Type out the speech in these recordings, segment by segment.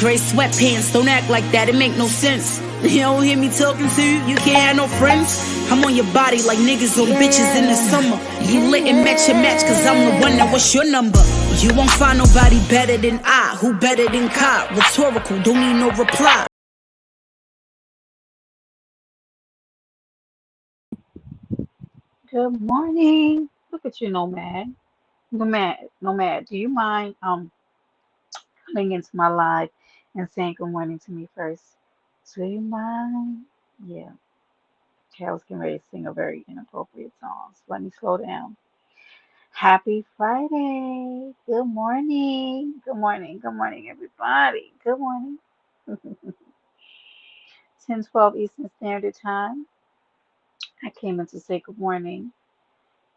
gray sweatpants. Don't act like that, it make no sense. You don't hear me talking to you, you can't have no friends. I'm on your body like niggas on bitches in the summer. You lit and match your match, cause I'm the one that what's your number? You won't find nobody better than I. Who better than Kai? Rhetorical, don't need no reply. Good morning. Look at you, Nomad. Nomad. Do you mind coming into my live and saying good morning to me first? Do you mind? Yeah. Okay, I was getting ready to sing a very inappropriate song. So let me slow down. Happy Friday. Good morning. Good morning. Good morning, everybody. Good morning. 10:12 Eastern Standard Time. I came in to say good morning,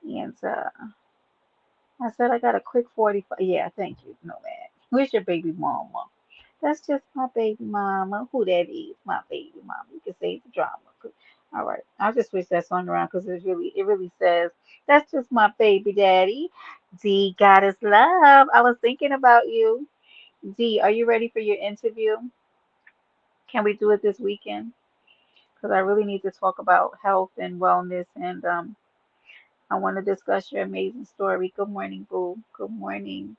and I said I got a quick 45. Yeah, thank you, Nomad. Where's your baby mama? That's just my baby mama. Who that is? My baby mama. You can say the drama. All right. I'll just switch that song around because it really says that's just my baby daddy. D Goddess Love. I was thinking about you. D, are you ready for your interview? Can we do it this weekend? Because I really need to talk about health and wellness, and I want to discuss your amazing story. Good morning, Boo. Good morning.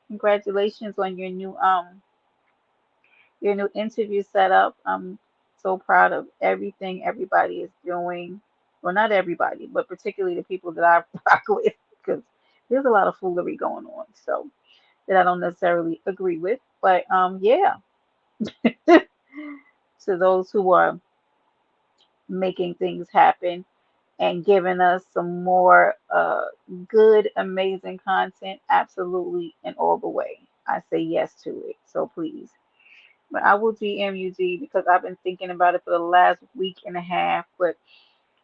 Congratulations on your new interview setup. I'm so proud of everything everybody is doing. Well, not everybody, but particularly the people that I rock with, because there's a lot of foolery going on. So that I don't necessarily agree with. But yeah, to those who are making things happen and giving us some more good, amazing content, absolutely, and all the way. I say yes to it. So please. But I will DM you, D, because I've been thinking about it for the last week and a half. But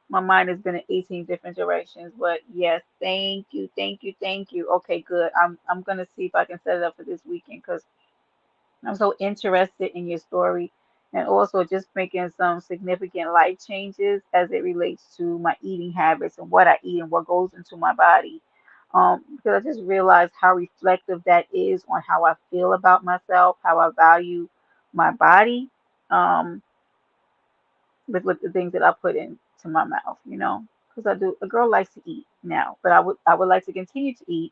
my mind has been in 18 different directions. But yes, thank you, thank you, thank you. Okay, good. I'm gonna see if I can set it up for this weekend because I'm so interested in your story and also just making some significant life changes as it relates to my eating habits and what I eat and what goes into my body. Because I just realized how reflective that is on how I feel about myself, how I value my body, um, with the things that I put into my mouth. Because a girl likes to eat now, but I would like to continue to eat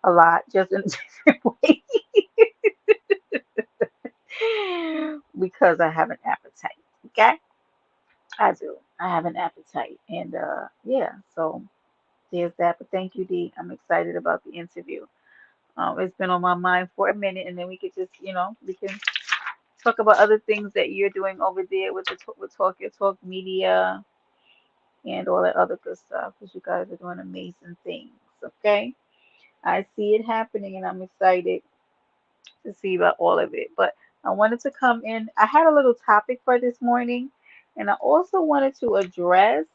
a lot, just in a different way. Because I have an appetite. Okay, I do. I have an appetite, and yeah. So there's that. But thank you, Dee. I'm excited about the interview. It's been on my mind for a minute, and then we could just, we can talk about other things that you're doing over there with with Talk Your Talk Media and all that other good stuff. Because you guys are doing amazing things. Okay, I see it happening, and I'm excited to see about all of it. But I wanted to come in. I had a little topic for this morning, and I also wanted to address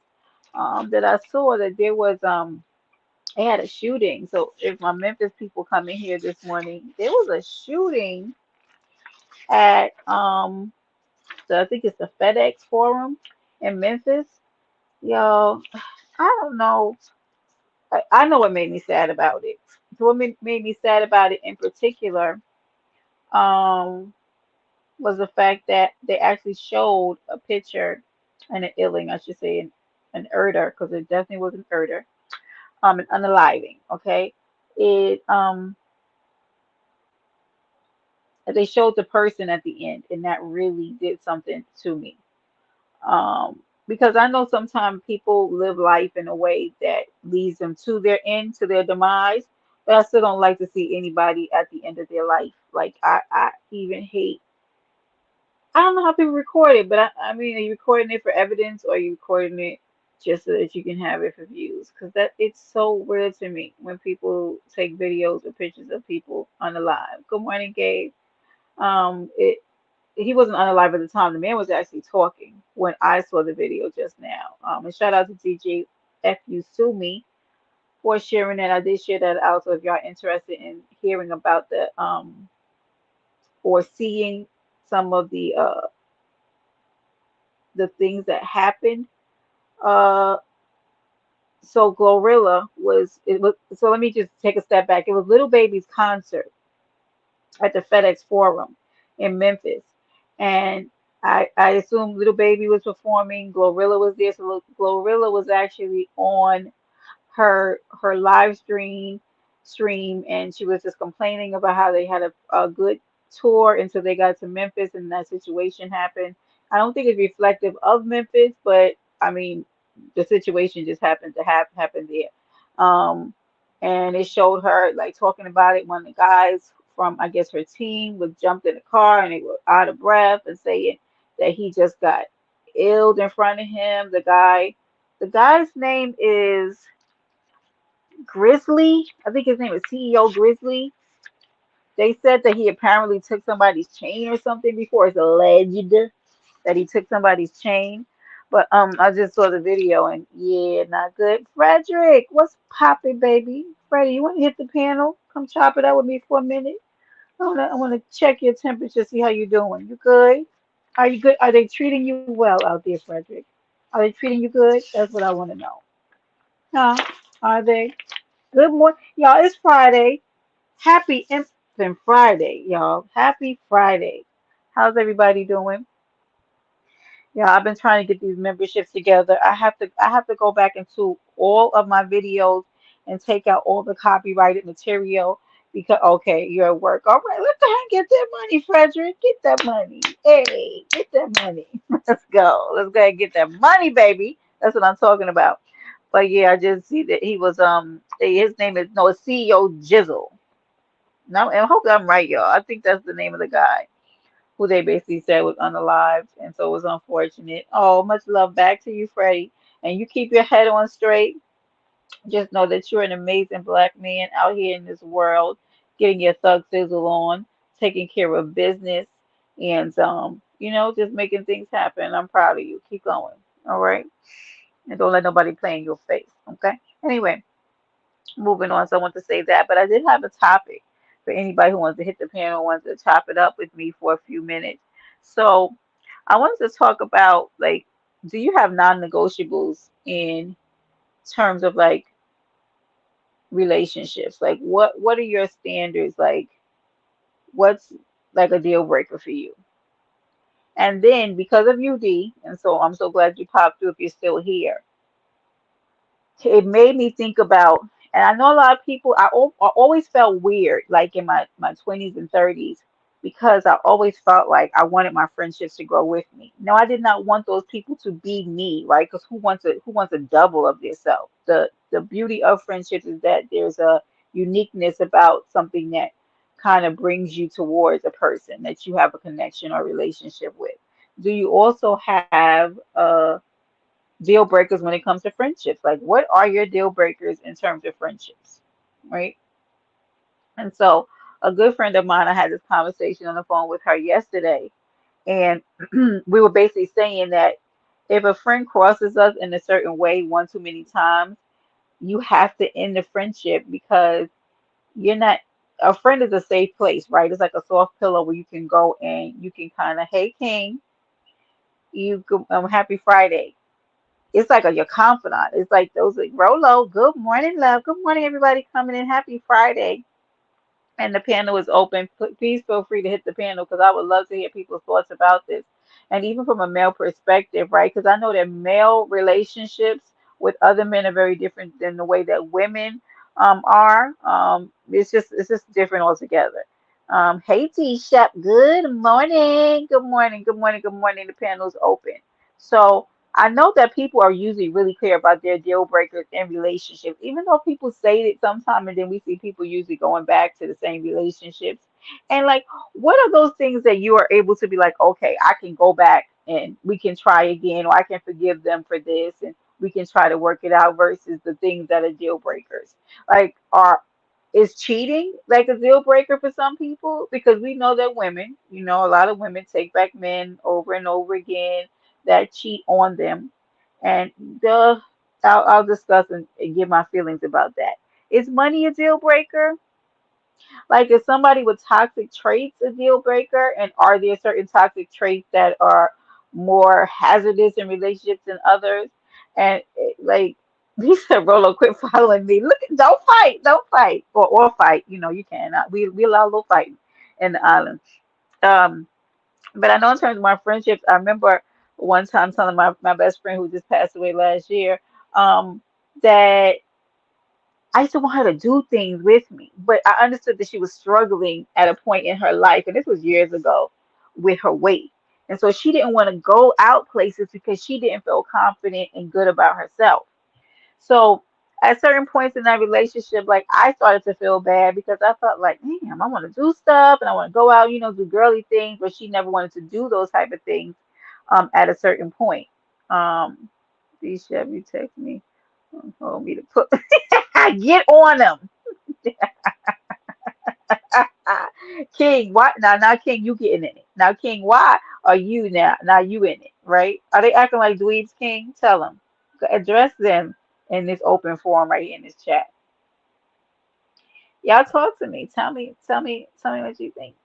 that I saw that there was they had a shooting. So if my Memphis people come in here this morning, there was a shooting at I think it's the FedEx Forum in Memphis. Yo, I don't know. I know what made me sad about it. So what made me sad about it in particular um was the fact that they actually showed a picture and an illing, I should say, an erder, because it definitely was an erder, an unaliving. Okay, it they showed the person at the end, and that really did something to me. Because I know sometimes people live life in a way that leads them to their end, to their demise. But I still don't like to see anybody at the end of their life. Like I even hate. I don't know how people record it, but I mean, are you recording it for evidence or are you recording it just so that you can have it for views? Because that it's so weird to me when people take videos or pictures of people unalive. Good morning, Gabe. It he wasn't unalive at the time. The man was actually talking when I saw the video just now. And shout out to DJ FU Sue Me for sharing that. I did share that out. So if y'all interested in hearing about the or seeing some of the things that happened. Uh, so Glorilla was. So let me just take a step back. It was Little Baby's concert at the FedEx Forum, in Memphis. And I assume Little Baby was performing, Glorilla was there, so Glorilla was actually on her live stream, and she was just complaining about how they had a good tour until they got to Memphis and that situation happened. I don't think it's reflective of Memphis, but I mean the situation just happened to happen there. Um and it showed her like talking about it when the guys from I guess her team was jumped in the car and they were out of breath and saying that he just got ill in front of him. The guy's name is Grizzly. I think his name is CEO Grizzly. They said that he apparently took somebody's chain or something before. It's alleged that he took somebody's chain. But I just saw the video and yeah, not good. Frederick, what's poppin', baby? Freddie, you want to hit the panel? Come chop it up with me for a minute. I wanna check your temperature, see how you doing. You good? Are you good? Are they treating you well out there, Frederick? Are they treating you good? That's what I want to know. Huh? Are they? Good morning, y'all. It's Friday. Happy Infant Friday, y'all. Happy Friday. How's everybody doing? Yeah, I've been trying to get these memberships together. I have to go back into all of my videos and take out all the copyrighted material because okay, you're at work. All right, let's go ahead and get that money, Frederick. Get that money. Hey, get that money. Let's go. Let's go ahead and get that money, baby. That's what I'm talking about. But yeah, I just see that he was his name is no it's CEO Jizzle. No, and I hope I'm right, y'all. I think that's the name of the guy who they basically said was unalived, and so it was unfortunate. Oh, much love back to you, Freddie. And you keep your head on straight. Just know that you're an amazing black man out here in this world, getting your thug sizzle on, taking care of business, and just making things happen. I'm proud of you. Keep going. All right, and don't let nobody play in your face. Okay. Anyway, moving on. So I want to say that, but I did have a topic for anybody who wants to hit the panel, wants to chop it up with me for a few minutes. So I wanted to talk about like, do you have non-negotiables in terms of like relationships? Like, what are your standards? Like, what's like a deal breaker for you? And then because of UD, and so I'm so glad you popped through if you're still here. It made me think about, and I know a lot of people, I always felt weird, like in my 20s and 30s, because I always felt like I wanted my friendships to grow with me. No, I did not want those people to be me, right? Because who wants a double of yourself? The beauty of friendships is that there's a uniqueness about something that kind of brings you towards a person that you have a connection or relationship with. Do you also have deal breakers when it comes to friendships? Like, what are your deal breakers in terms of friendships, right? And so, a good friend of mine, I had this conversation on the phone with her yesterday, and we were basically saying that if a friend crosses us in a certain way one too many times, you have to end the friendship because you're not. A friend is a safe place, right? It's like a soft pillow where you can go and you can kind of, hey, King, happy Friday. It's like your confidant. It's like those like Rolo. Good morning, love. Good morning, everybody coming in. Happy Friday. And the panel is open. Please feel free to hit the panel because I would love to hear people's thoughts about this. And even from a male perspective, right? Because I know that male relationships with other men are very different than the way that women are. It's just different altogether. Hey T Shep, good morning. Good morning. Good morning. Good morning. The panel's open. So I know that people are usually really clear about their deal breakers in relationships, even though people say it sometimes, and then we see people usually going back to the same relationships. And like, what are those things that you are able to be like, okay, I can go back and we can try again, or I can forgive them for this, and we can try to work it out versus the things that are deal breakers? Like, is cheating like a deal breaker for some people? Because we know that women, a lot of women take back men over and over again that cheat on them. And I'll discuss and give my feelings about that. Is money a deal breaker? Like, is somebody with toxic traits a deal breaker? And are there certain toxic traits that are more hazardous in relationships than others? And like, he said, Rolo, quit following me. Look, don't fight, or fight. You can. We allow a little fighting in the island. But I know in terms of my friendships, I remember one time telling my best friend who just passed away last year, um, that I used to want her to do things with me, but I understood that she was struggling at a point in her life, and this was years ago, with her weight. And so she didn't want to go out places because she didn't feel confident and good about herself. So at certain points in that relationship, like I started to feel bad because I felt like, damn, I want to do stuff and I want to go out, do girly things, but she never wanted to do those type of things at a certain point. Um, these Chef, you text me, told me to put get on them. King, what now King, you getting in it. Now King, why are you now you in it, right? Are they acting like dweebs, King? Tell them. Address them in this open forum right here in this chat. Y'all talk to me. Tell me what you think.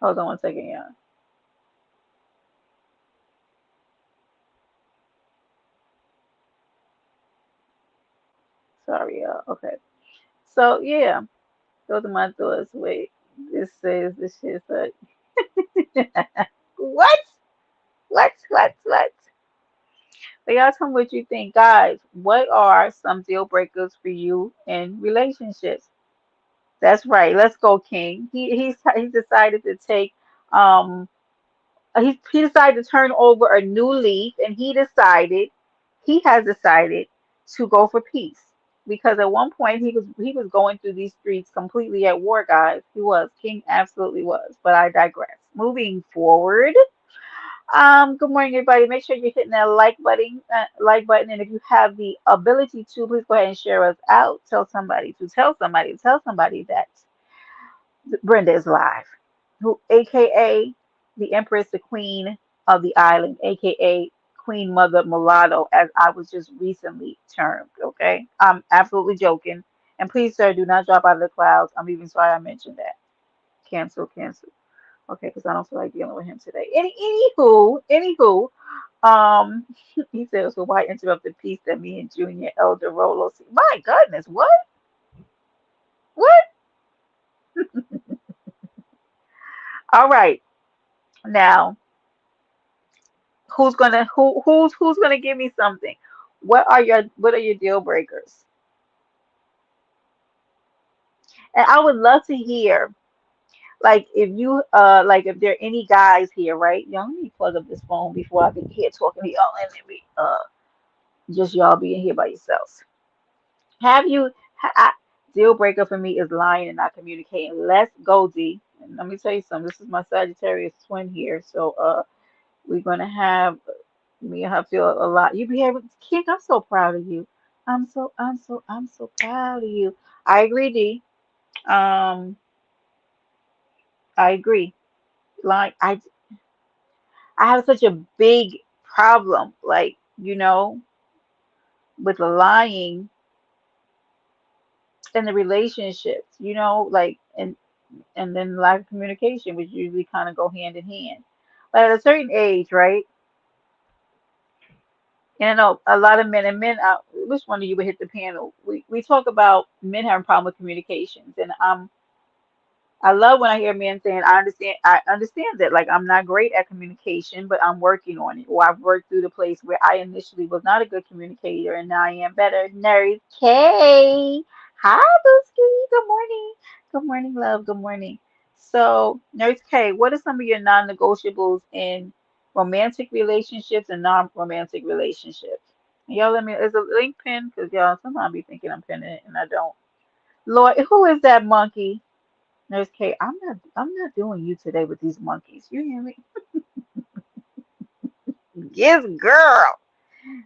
Hold on one second, y'all. Sorry, y'all. Okay. So yeah, those are my thoughts. Wait, this shit said what? What? But y'all tell me what you think, guys. What are some deal breakers for you in relationships? That's right. Let's go, King. He's decided to take um he decided to turn over a new leaf, and he has decided to go for peace, because at one point he was going through these streets completely at war, guys. He was. King absolutely was. But I digress. Moving forward. Good morning, everybody. Make sure you're hitting that like button, and if you have the ability to, please go ahead and share us out. Tell somebody that Brenda is live, who, aka the Empress, the Queen of the Island, aka Queen Mother Mulatto, as I was just recently termed. Okay, I'm absolutely joking, and please, sir, do not drop out of the clouds. I'm even sorry I mentioned that. Cancel. Okay, because I don't feel like dealing with him today. Anywho, um, he says, so why interrupt the piece that me and Junior Elder Rolo see? My goodness, what? What? All right, now who's gonna give me something? What are your deal breakers? And I would love to hear, like, if there are any guys here, right? Y'all, let me plug up this phone before I be here talking to y'all, and then just y'all being here by yourselves. Have you deal breaker for me is lying and not communicating. Let's go, D. And let me tell you something. This is my Sagittarius twin here, so we're gonna have me and her feel a lot. You be able, King. I'm so proud of you. I'm so proud of you. I agree, D. Um, I agree. Like I have such a big problem, like, with the lying in the relationships, like, and then lack of communication, which usually kind of go hand in hand. But at a certain age, right? And I know a lot of men and men out. Which one of you would hit the panel? We talk about men having problem with communications, and I love when I hear men saying, I understand that, like, I'm not great at communication, but I'm working on it. Or I've worked through the place where I initially was not a good communicator and now I am better. Nurse K. Hi, Booski. Good morning. Good morning, love. Good morning. So, Nurse K, what are some of your non-negotiables in romantic relationships and non-romantic relationships? Y'all let me, is a link pin? Because y'all sometimes be thinking I'm pinning it and I don't. Lord, who is that monkey? Nurse K, I'm not doing you today with these monkeys. You hear me? Yes, girl.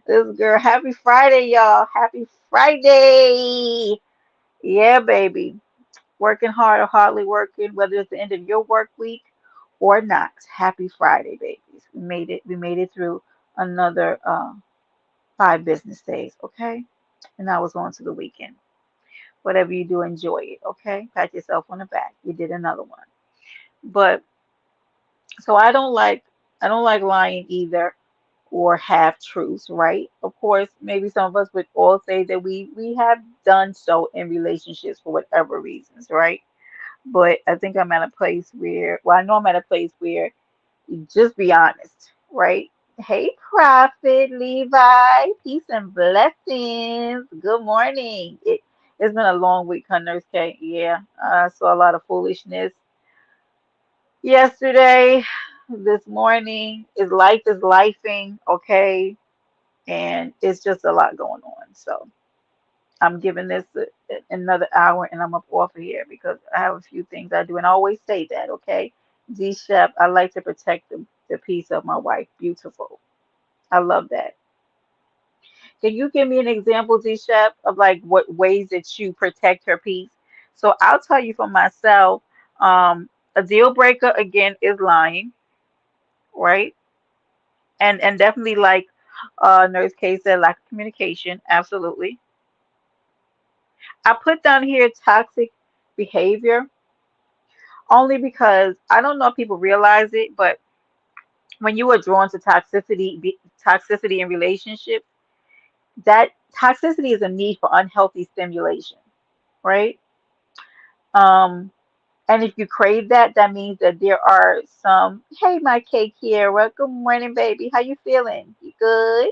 This girl. Happy Friday, y'all. Happy Friday. Yeah, baby. Working hard or hardly working, whether it's the end of your work week or not. Happy Friday, babies. We made it. We made it through another 5 business days, okay? And now it's on to the weekend. Whatever you do, enjoy it, okay? Pat yourself on the back. You did another one. But so I don't like lying either, or half truths, right? Of course, maybe some of us would all say that we have done so in relationships for whatever reasons, right? But I think I'm at a place where, well, I know I'm at a place where you just be honest, right? Hey, Prophet Levi, peace and blessings. Good morning. It's been a long week, huh, Nurse K? Yeah, I saw a lot of foolishness yesterday, this morning. Is lifing, okay? And it's just a lot going on. So I'm giving this another hour and I'm up off of here because I have a few things I do. And I always say that, okay? D Shep, I like to protect the peace of my wife. Beautiful. I love that. Can you give me an example, D Shep, of like what ways that you protect her peace? So I'll tell you for myself, a deal breaker again is lying, right? And definitely like Nurse K said, lack of communication, absolutely. I put down here toxic behavior only because I don't know if people realize it, but when you are drawn to toxicity in relationships, that toxicity is a need for unhealthy stimulation, right? Um, and if you crave that, that means that there are some. Hey, my cake here. Well, good morning, baby. How you feeling? You good?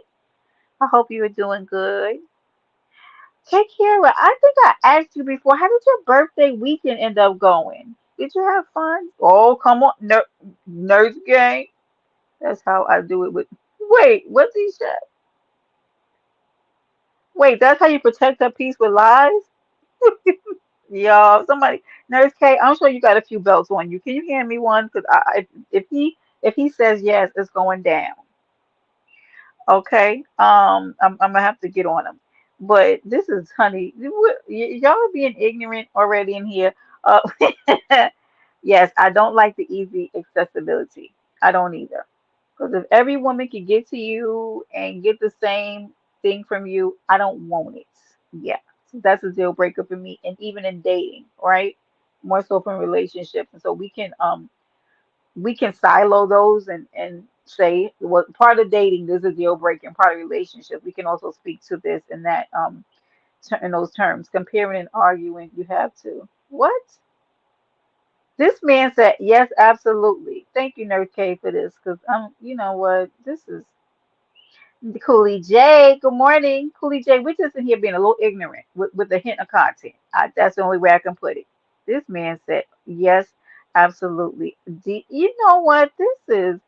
I hope you are doing good. Take care. I think I asked you before. How did your birthday weekend end up going? Did you have fun? Oh, come on, nurse gang. That's how I do it with. Wait, what's he said? Wait, that's how you protect her peace with lies? Yo, somebody, Nurse K, I'm sure you got a few belts on you. Can you hand me one? Because if he says yes, it's going down. Okay. I'm gonna have to get on him. But this is honey. Y'all are being ignorant already in here. Uh, yes, I don't like the easy accessibility. I don't either. Because if every woman can get to you and get the same thing from you, I don't want it. Yeah. So that's a deal breaker for me. And even in dating, right? More so from relationships. And so we can silo those and say what part of dating is a deal breaker and part of relationship. We can also speak to this in that in those terms. Comparing and arguing, you have to. What? This man said, yes, absolutely. Thank you, Nerd K, for this, because you know what? This is Cooley J. Good morning, Cooley J. We're just in here being a little ignorant with a hint of content. That's the only way I can put it. This man said, yes, absolutely. You know what? This is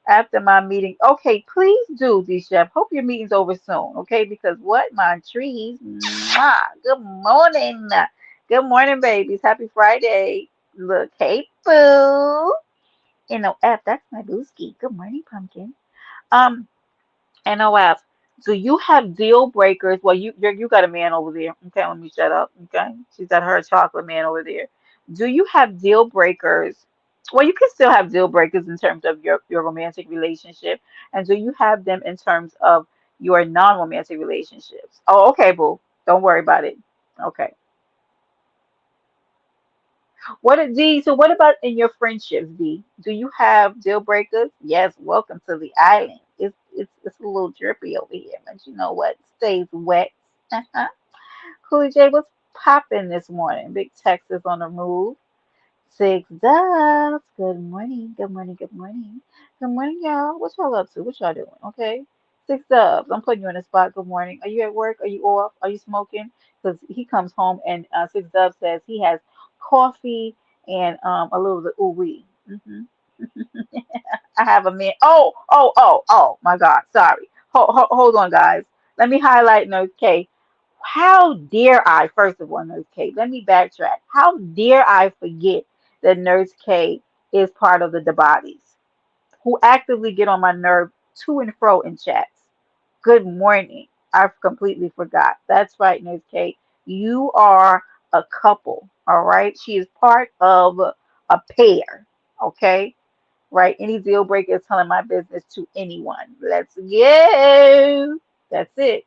after my meeting. Okay, please do, D Chef. Hope your meeting's over soon, okay? Because what my trees. Mwah. Good morning. Good morning, babies. Happy Friday. Look, hey, boo. NOF, that's my booski. Good morning, pumpkin. Um, NOF, do you have deal breakers? Well, you got a man over there. Okay, let me shut up. Okay, she's got her chocolate man over there. Do you have deal breakers? Well, you can still have deal breakers in terms of your romantic relationship, and do you have them in terms of your non-romantic relationships? Oh, okay, boo. Don't worry about it. Okay. D? So what about in your friendships, D? Do you have deal breakers? Yes. Welcome to the island. It's a little drippy over here, but you know what? Stays wet. Uh-huh. Cooley J, what's popping this morning? Big Texas on the move. Six Dubs. Good morning. Good morning. Good morning. Good morning, y'all. What y'all up to? What y'all doing? Okay. Six Dubs. I'm putting you in a spot. Good morning. Are you at work? Are you off? Are you smoking? Because he comes home and Six Dubs says he has coffee and a little bit ooh wee. I have a man. Oh, my God. Sorry. Hold on, guys. Let me highlight Nurse K. How dare I, first of all, Nurse K, let me backtrack. How dare I forget that Nurse K is part of the bodies who actively get on my nerve to and fro in chats. Good morning. I completely forgot. That's right, Nurse K. You are a couple, all right? She is part of a pair, okay? Right? Any deal breaker is telling my business to anyone. Let's go. That's it.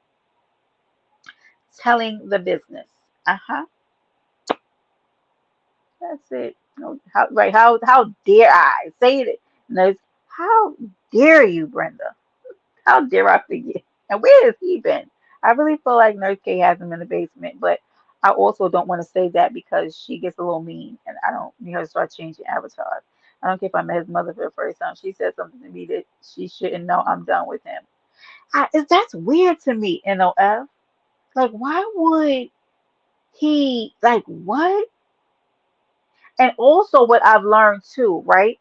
Telling the business. Uh-huh. That's it. No, how dare I say it? No, how dare you, Brenda? How dare I forget? And where has he been? I really feel like Nurse K has him in the basement, but I also don't want to say that because she gets a little mean and I don't need her to start changing avatars. I don't care if I met his mother for the first time. She said something to me that she shouldn't know. I'm done with him. That's weird to me, NOF. Like, why would he, like, what? And also, what I've learned too, right,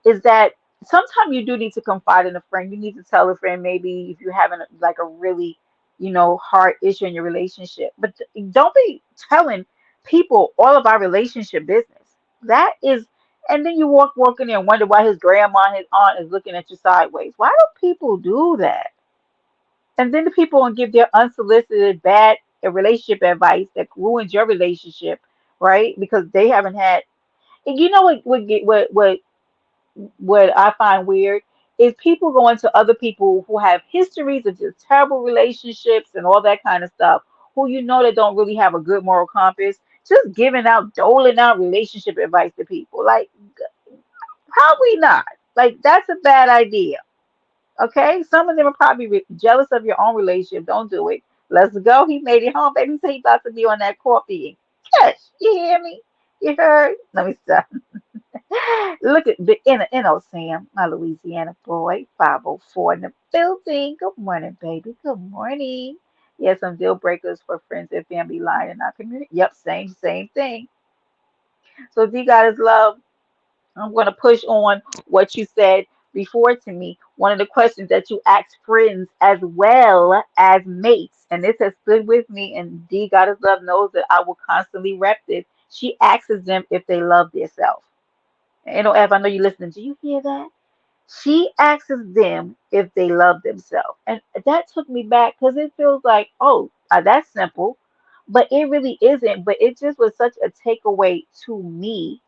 is that sometimes you do need to confide in a friend. You need to tell a friend maybe if you're having like a really, hard issue in your relationship. But don't be telling people all of our relationship business. That is, and then you walk in there and wonder why his grandma and his aunt is looking at you sideways. Why do people do that? And then the people will give their unsolicited bad relationship advice that ruins your relationship, right? Because they haven't had. And you know what I find weird is people going to other people who have histories of just terrible relationships and all that kind of stuff, who that don't really have a good moral compass, just doling out relationship advice to people. Like, how we not? Like, that's a bad idea. Okay, some of them are probably jealous of your own relationship. Don't do it. Let's go. He made it home, baby. So he about to be on that coffee. Yes, you hear me? You heard? Let me stop. Look at the inner Sam, my Louisiana boy, 504 in the building. Good morning, baby. Good morning. Yes, some deal breakers for friends and family line in our community. Yep, same thing. So D God is love. I'm going to push on what you said before to me. One of the questions that you asked friends as well as mates, and this has stood with me, and D God is love knows that I will constantly rep this. She asks them if they love themselves. And Ev, I know you're listening. Do you hear that? She asks them if they love themselves. And that took me back because it feels like, oh, that's simple. But it really isn't. But it just was such a takeaway to me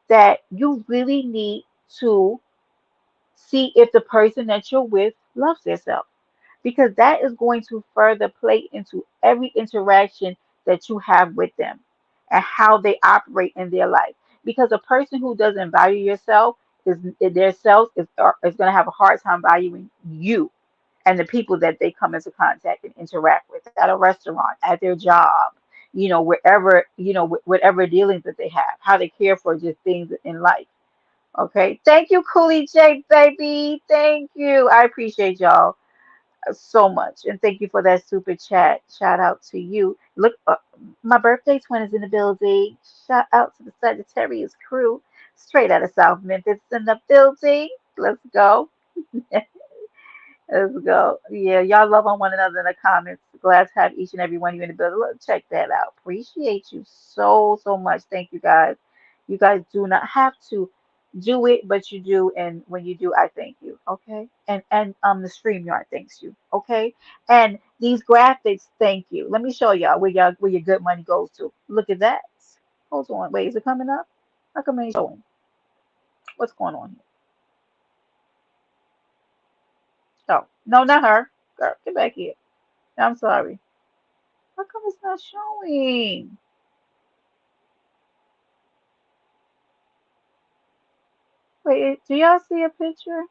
that you really need to see if the person that you're with loves themselves, because that is going to further play into every interaction that you have with them and how they operate in their life. Because a person who doesn't value yourself is their self is going to have a hard time valuing you and the people that they come into contact and interact with at a restaurant, at their job, wherever, whatever dealings that they have, how they care for just things in life. Okay. Thank you, Coolie J, baby. Thank you. I appreciate y'all so much. And thank you for that super chat. Shout out to you. Look, my birthday twin is in the building. Shout out to the Sagittarius crew, straight out of South Memphis in the building. Let's go. Let's go. Yeah, y'all love on one another in the comments. Glad to have each and every one of you in the building. Look, check that out. Appreciate you so much. Thank you guys. You guys do not have to do it, but you do, and when you do, I thank you. Okay, and the StreamYard thanks you. Okay, and these graphics, thank you. Let me show y'all where your good money goes to. Look at that. Hold on, wait, is it coming up? How come it ain't showing? What's going on here? Oh, no, not her. Girl, get back here. I'm sorry. How come it's not showing? Wait, do y'all see a picture?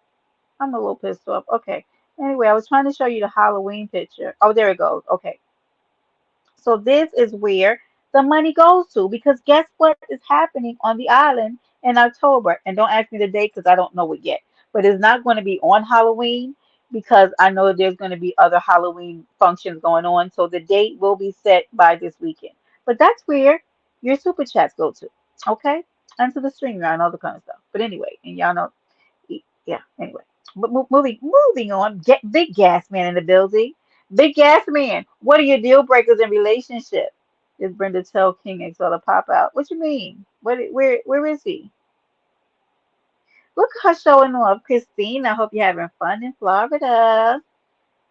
I'm a little pissed off. Okay. Anyway, I was trying to show you the Halloween picture. Oh, there it goes. Okay. So this is where the money goes to, because guess what is happening on the island in October? And don't ask me the date because I don't know it yet. But it's not going to be on Halloween because I know there's going to be other Halloween functions going on. So the date will be set by this weekend. But that's where your super chats go to. Okay? And to the streamer and all the kind of stuff. But anyway, and y'all know, yeah, anyway. But moving on. Get Big Gas Man in the building. Big Gas Man, what are your deal breakers in relationship? Is Brenda Tell King X to pop out? What you mean? Where is he? Look at her showing off. Christine, I hope you're having fun in Florida.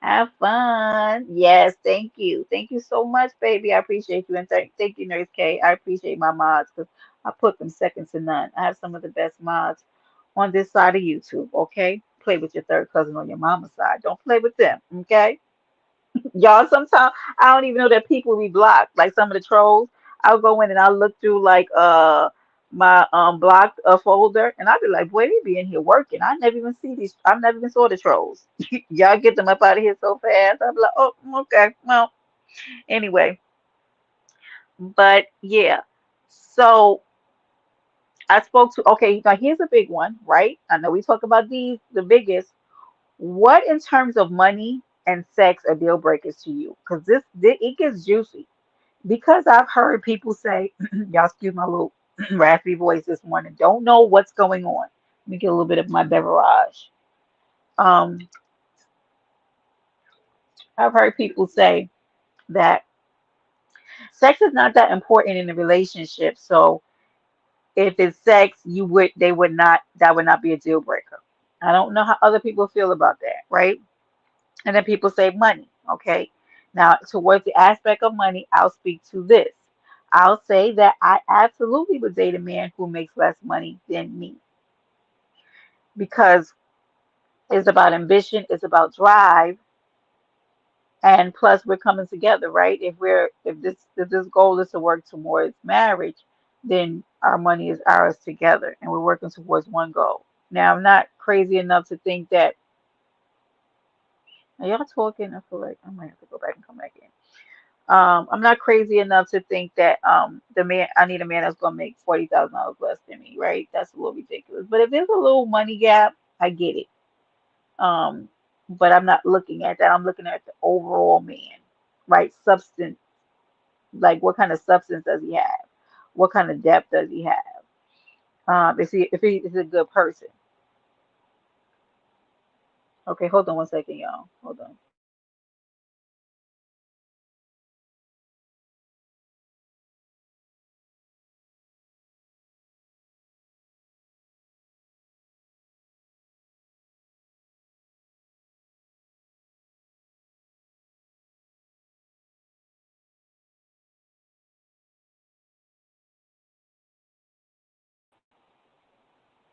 Have fun. Yes, thank you. Thank you so much, baby. I appreciate you. And thank you, Nurse K. I appreciate my mods because I put them second to none. I have some of the best mods on this side of YouTube, okay? Play with your third cousin on your mama's side. Don't play with them, okay? Y'all, sometimes I don't even know that people be blocked. Like some of the trolls, I'll go in and I'll look through like my blocked folder, and I'll be like, boy, they be in here working. I never even see these. I've never even saw the trolls. Y'all get them up out of here so fast. I'm like, oh, okay. Well, anyway. But yeah, so I spoke to, okay, now here's a big one, right? I know we talk about these, the biggest. What in terms of money and sex are deal breakers to you? Because it gets juicy. Because I've heard people say, y'all excuse my little raspy voice this morning, don't know what's going on. Let me get a little bit of my beverage. Um, I've heard people say that sex is not that important in a relationship. So if it's sex, they would not, that would not be a deal breaker. I don't know how other people feel about that, right? And then people say money. Okay. Now, towards the aspect of money, I'll speak to this. I'll say that I absolutely would date a man who makes less money than me because it's about ambition, it's about drive, and plus we're coming together, right? If this goal is to work towards marriage, then our money is ours together, and we're working towards one goal. Now, I'm not crazy enough to think that. Are y'all talking? I feel like I might have to go back and come back in. I'm not crazy enough to think that the man I need a man that's gonna make $40,000 less than me, right? That's a little ridiculous. But if there's a little money gap, I get it. Um, but I'm not looking at that. I'm looking at the overall man, right? Substance, like what kind of substance does he have? What kind of depth does he have? If he is a good person. Okay, hold on one second, y'all. Hold on.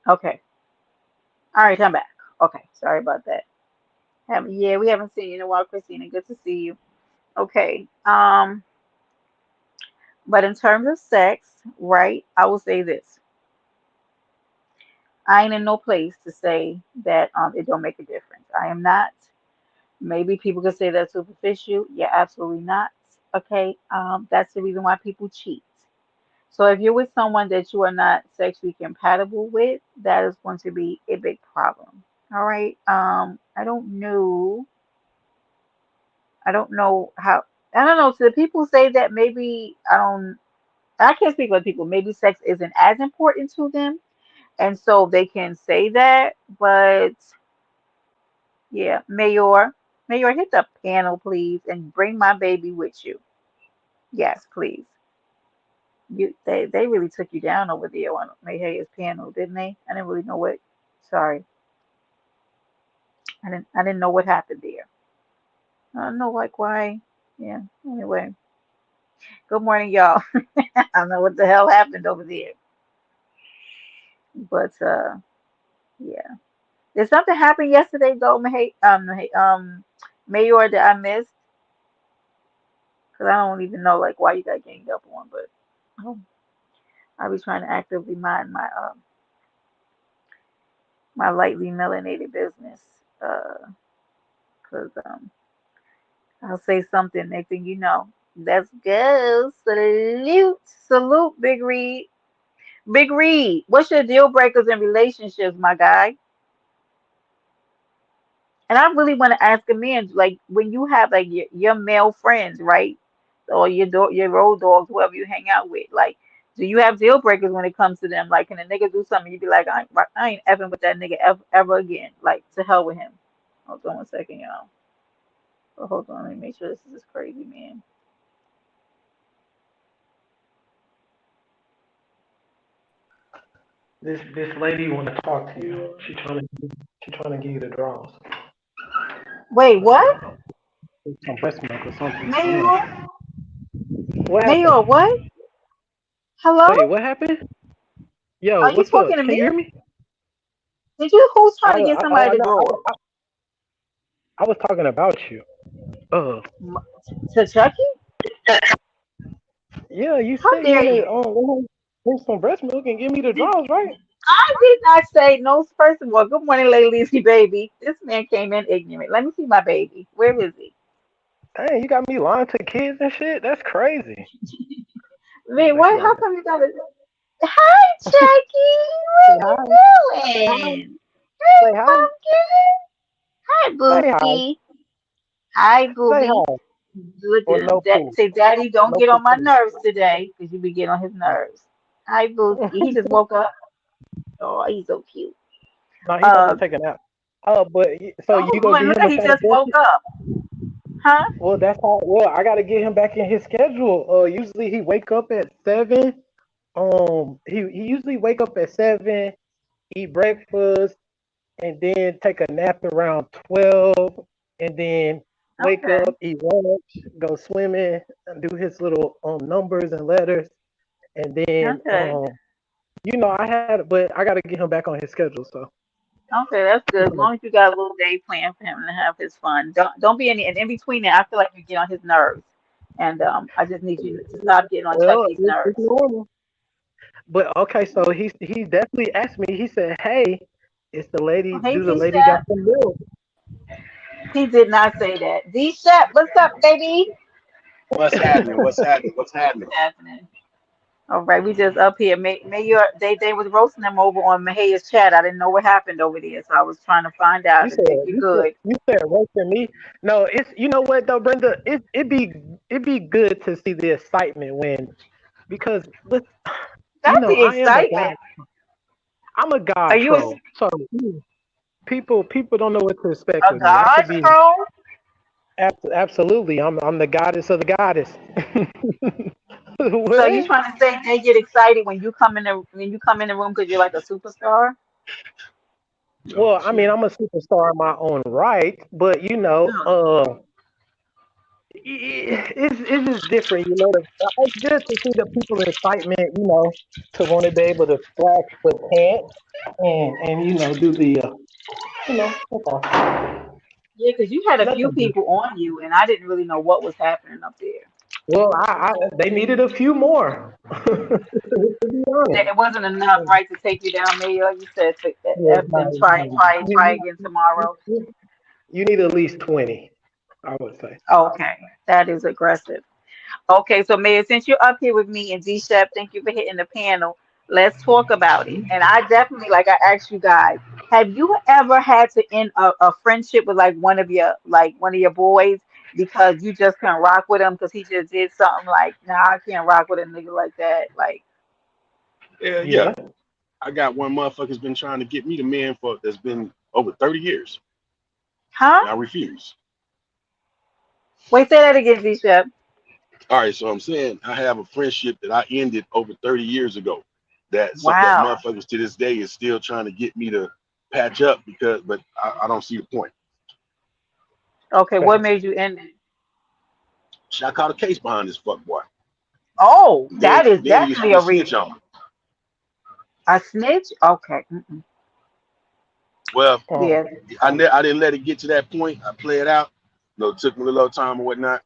Okay. All right, I'm back. Okay, sorry about that. Yeah, we haven't seen you in a while, Christina. Good to see you. Okay. But in terms of sex, right, I will say this. I ain't in no place to say that it don't make a difference. I am not. Maybe people could say that's superficial. Yeah, absolutely not. Okay. That's the reason why people cheat. So if you're with someone that you are not sexually compatible with, that is going to be a big problem. All right. I don't know. I don't know how. I don't know. So the people say that maybe I don't. I can't speak for people. Maybe sex isn't as important to them, and so they can say that. But yeah, Mayor, hit the panel, please, and bring my baby with you. Yes, please. They really took you down over there on Mayhaya's panel, didn't they? I didn't really know what. Sorry, I didn't know what happened there. I don't know like why. Yeah. Anyway, good morning, y'all. I don't know what the hell happened over there, but yeah. Did something happen yesterday though, Mayor, that I missed? Because I don't even know like why you got ganged up on, but oh, I be trying to actively mind my lightly melanated business. Because I'll say something next thing you know. Let's go. Salute, Big Reed. Big Reed, what's your deal breakers in relationships, my guy? And I really want to ask a man, like when you have like your male friends, right? Or your road dogs, whoever you hang out with, like, do you have deal breakers when it comes to them? Like, can a nigga do something you be like, I ain't effing with that nigga ever again. Like, to hell with him. Hold on one second, y'all. Oh, hold on, let me make sure this is crazy, man. This lady want to talk to you. She trying to give you the draws. Wait, What's what? up? Some breast milk or something. I don't Mayor? know. What Mayor, happened? what? Hello? Wait, what happened? Yo, Are you what's up? talking to Can me? you hear me? Who's trying to get Oh, somebody I the know. drawer? I was talking about you. Uh, M- to Chucky? yeah, you How said you dare want to you? drink some breast milk and give me the Did, draws, right? I did not say no. First of all, good morning, Lady Lazy baby. This man came in ignorant. Let me see my baby. Where is he? Dang, you got me lying to kids and shit. That's crazy. Wait, Like what? like How that. come you got it? Hi, Say Jackie. hi. What Say you hi. doing? Hey, Say hi. pumpkin. Hi, Say hi. Booski. Hi, Say Booby. hi. Look Or at him. no poo. Say, Daddy, don't No get poo on my poo. nerves today, because you be getting on his nerves. Hi, Booski. He just woke up. Oh, he's so cute. No, he about to Uh, take a nap. But so you oh, gonna boy, get look him at a he fat just woke biscuit? up. Huh? Well, that's how. Well, I gotta get him back in his schedule. Usually he wake up at 7. He usually wake up at 7, eat breakfast, and then take a nap around 12, and then wake Okay. up, eat lunch, go swimming, and do his little numbers and letters, and then Okay. I had, but I gotta get him back on his schedule. So Okay, that's good. As long as you got a little day plan for him to have his fun. Don't be any and in between there, I feel like you get on his nerves. And I just need you to stop getting on well, Chucky's it's nerves. normal. But okay, so he definitely asked me. He said, "Hey, it's the lady. Oh, hey Do the D lady got Shep. some milk?" He did not say that. D Shep, what's up, baby? What's happening? What's happening? What's happening? Happening. All right, we just up here. May your they was roasting them over on Mahaya's chat. I didn't know what happened over there, so I was trying to find You out said if you're you said good. you said roasting me. No, it's you know what though, Brenda. It be good to see the excitement when because That's the I am a excitement. god. I'm a Are god you troll. So people don't know what to expect a with me. I god could be troll? absolutely. I'm the goddess of the goddess. So you What? trying to say they get excited when you come in the room because you're like a superstar? No Well, I mean, shit. I'm a superstar in my own right, but Oh, it's just different. It's good to see the people excitement. To want to be able to splash with pants and do the that's all. yeah, because you had a few Nothing big. people on you, and I didn't really know what was happening up there. Well, they needed a few more. To be honest, It wasn't enough, right, to take you down, Mayor. You said to yeah, F them, try again tomorrow. you need at least 20. I would say. Okay, that is aggressive. Okay, so Mayor, since you're up here with me and D Shep, thank you for hitting the panel. Let's talk about it. And I definitely, like I asked you guys, have you ever had to end a friendship with one of your boys because you just couldn't rock with him because he just did something like, nah, I can't rock with a nigga like that. Like, Yeah, yeah. Yeah. I got one motherfucker's been trying to get me the man for that's been over 30 years, huh? and I refuse. Wait, say that again, D Shep. All right, so I'm saying I have a friendship that I ended over 30 years ago. That Wow. motherfuckers to this day is still trying to get me to patch up but I don't see the point. Okay, what made you end it? Shit, I caught a case behind this fuck boy. Oh, Then that is then he definitely used a to snitch reason. on me. A snitch? Okay. Mm-mm. Well, Um, Yeah. I didn't let it get to that point. I play it out. It took me a little time or whatnot.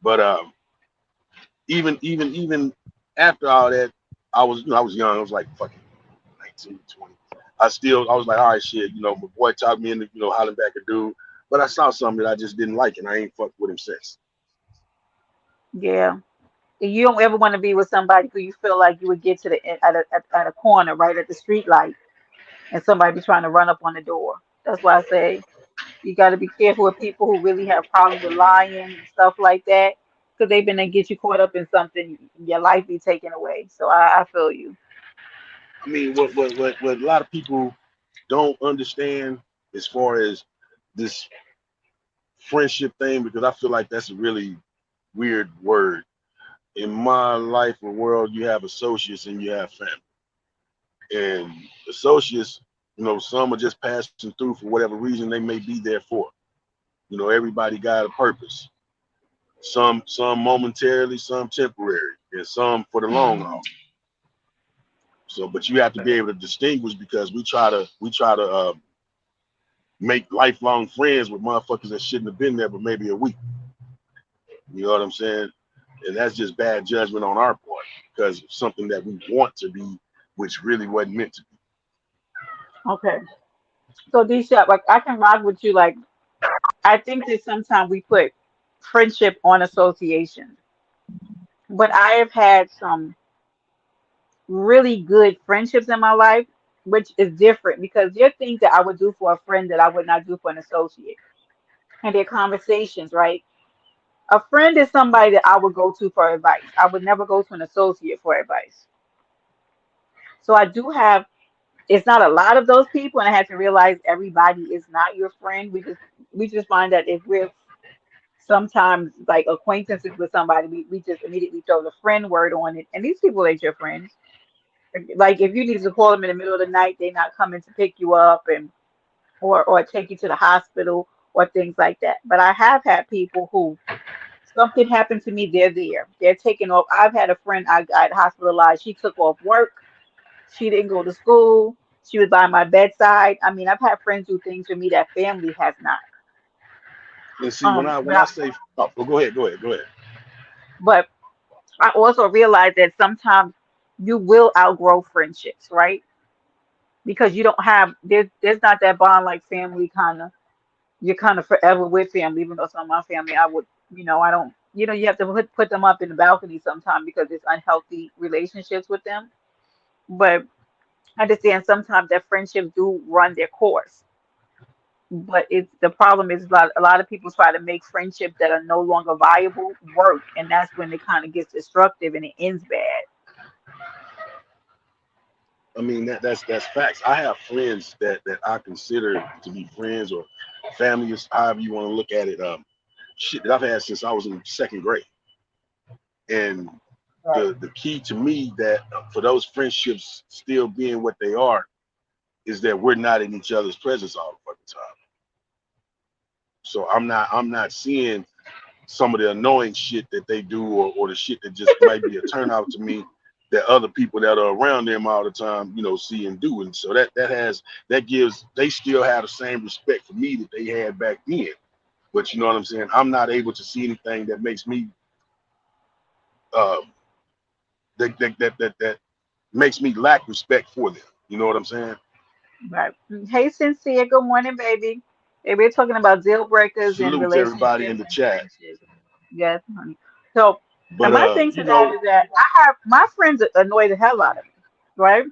But even after all that, I was young. I was like fucking 19, 20. I was like, all right, shit. My boy talked me into hollering back a dude. But I saw something that I just didn't like, and I ain't fucked with him since. Yeah. You don't ever want to be with somebody who you feel like you would get to the at a corner, right at the street light, and somebody be trying to run up on the door. That's why I say you got to be careful with people who really have problems with lying and stuff like that, because they've been to get you caught up in something, your life be taken away. So I feel you. I mean, what a lot of people don't understand as far as this friendship thing, because I feel like that's a really weird word. In my life or world, you have associates and you have family. And associates, some are just passing through for whatever reason they may be there for. Everybody got a purpose. Some momentarily, some temporary, and some for the long haul. So, but you have to be able to distinguish because we try to make lifelong friends with motherfuckers that shouldn't have been there, but maybe a week. You know what I'm saying? And that's just bad judgment on our part because of something that we want to be, which really wasn't meant to be. Okay. So D Shep, like I can rock with you. Like I think that sometimes we put friendship on association, but I have had some really good friendships in my life, which is different because there are things that I would do for a friend that I would not do for an associate. And their conversations, right? A friend is somebody that I would go to for advice. I would never go to an associate for advice. So I do have, it's not a lot of those people, and I had to realize everybody is not your friend. We just find that if we're sometimes like acquaintances with somebody, we just immediately throw the friend word on it. And these people ain't your friends. Like if you need to call them in the middle of the night, they're not coming to pick you up and or take you to the hospital or things like that. But I have had people who something happened to me, they're there. They're taking off. I've had a friend I got hospitalized. She took off work. She didn't go to school. She was by my bedside. I mean, I've had friends do things for me that family has not. And see, when I But when I say, oh, well, go ahead. but I also realize that sometimes you will outgrow friendships, right? Because you don't have there's not that bond like family kind of. You're kind of forever with family, even though some of my family I would, I don't, you have to put them up in the balcony sometime because it's unhealthy relationships with them. But I understand sometimes that friendships do run their course. But it's the problem is a lot of people try to make friendships that are no longer viable work, and that's when it kind of gets destructive and it ends bad. I mean that's facts. I have friends that I consider to be friends or family, however you want to look at it. Shit that I've had since I was in second grade. And Right. the key to me that for those friendships still being what they are is that we're not in each other's presence all the fucking time. So I'm not seeing some of the annoying shit that they do or the shit that just might be a turnout to me that other people that are around them all the time, see and do. And so that gives they still have the same respect for me that they had back then. But you know what I'm saying? I'm not able to see anything that makes me uh that makes me lack respect for them. You know what I'm saying? Right. Hey, Sincere. Good morning, baby. Hey, we're talking about deal breakers in Salute to everybody in relationships the and chat. friendships. Yes, honey. So, and But my thing to that is that I have my friends that annoy the hell out of me, right?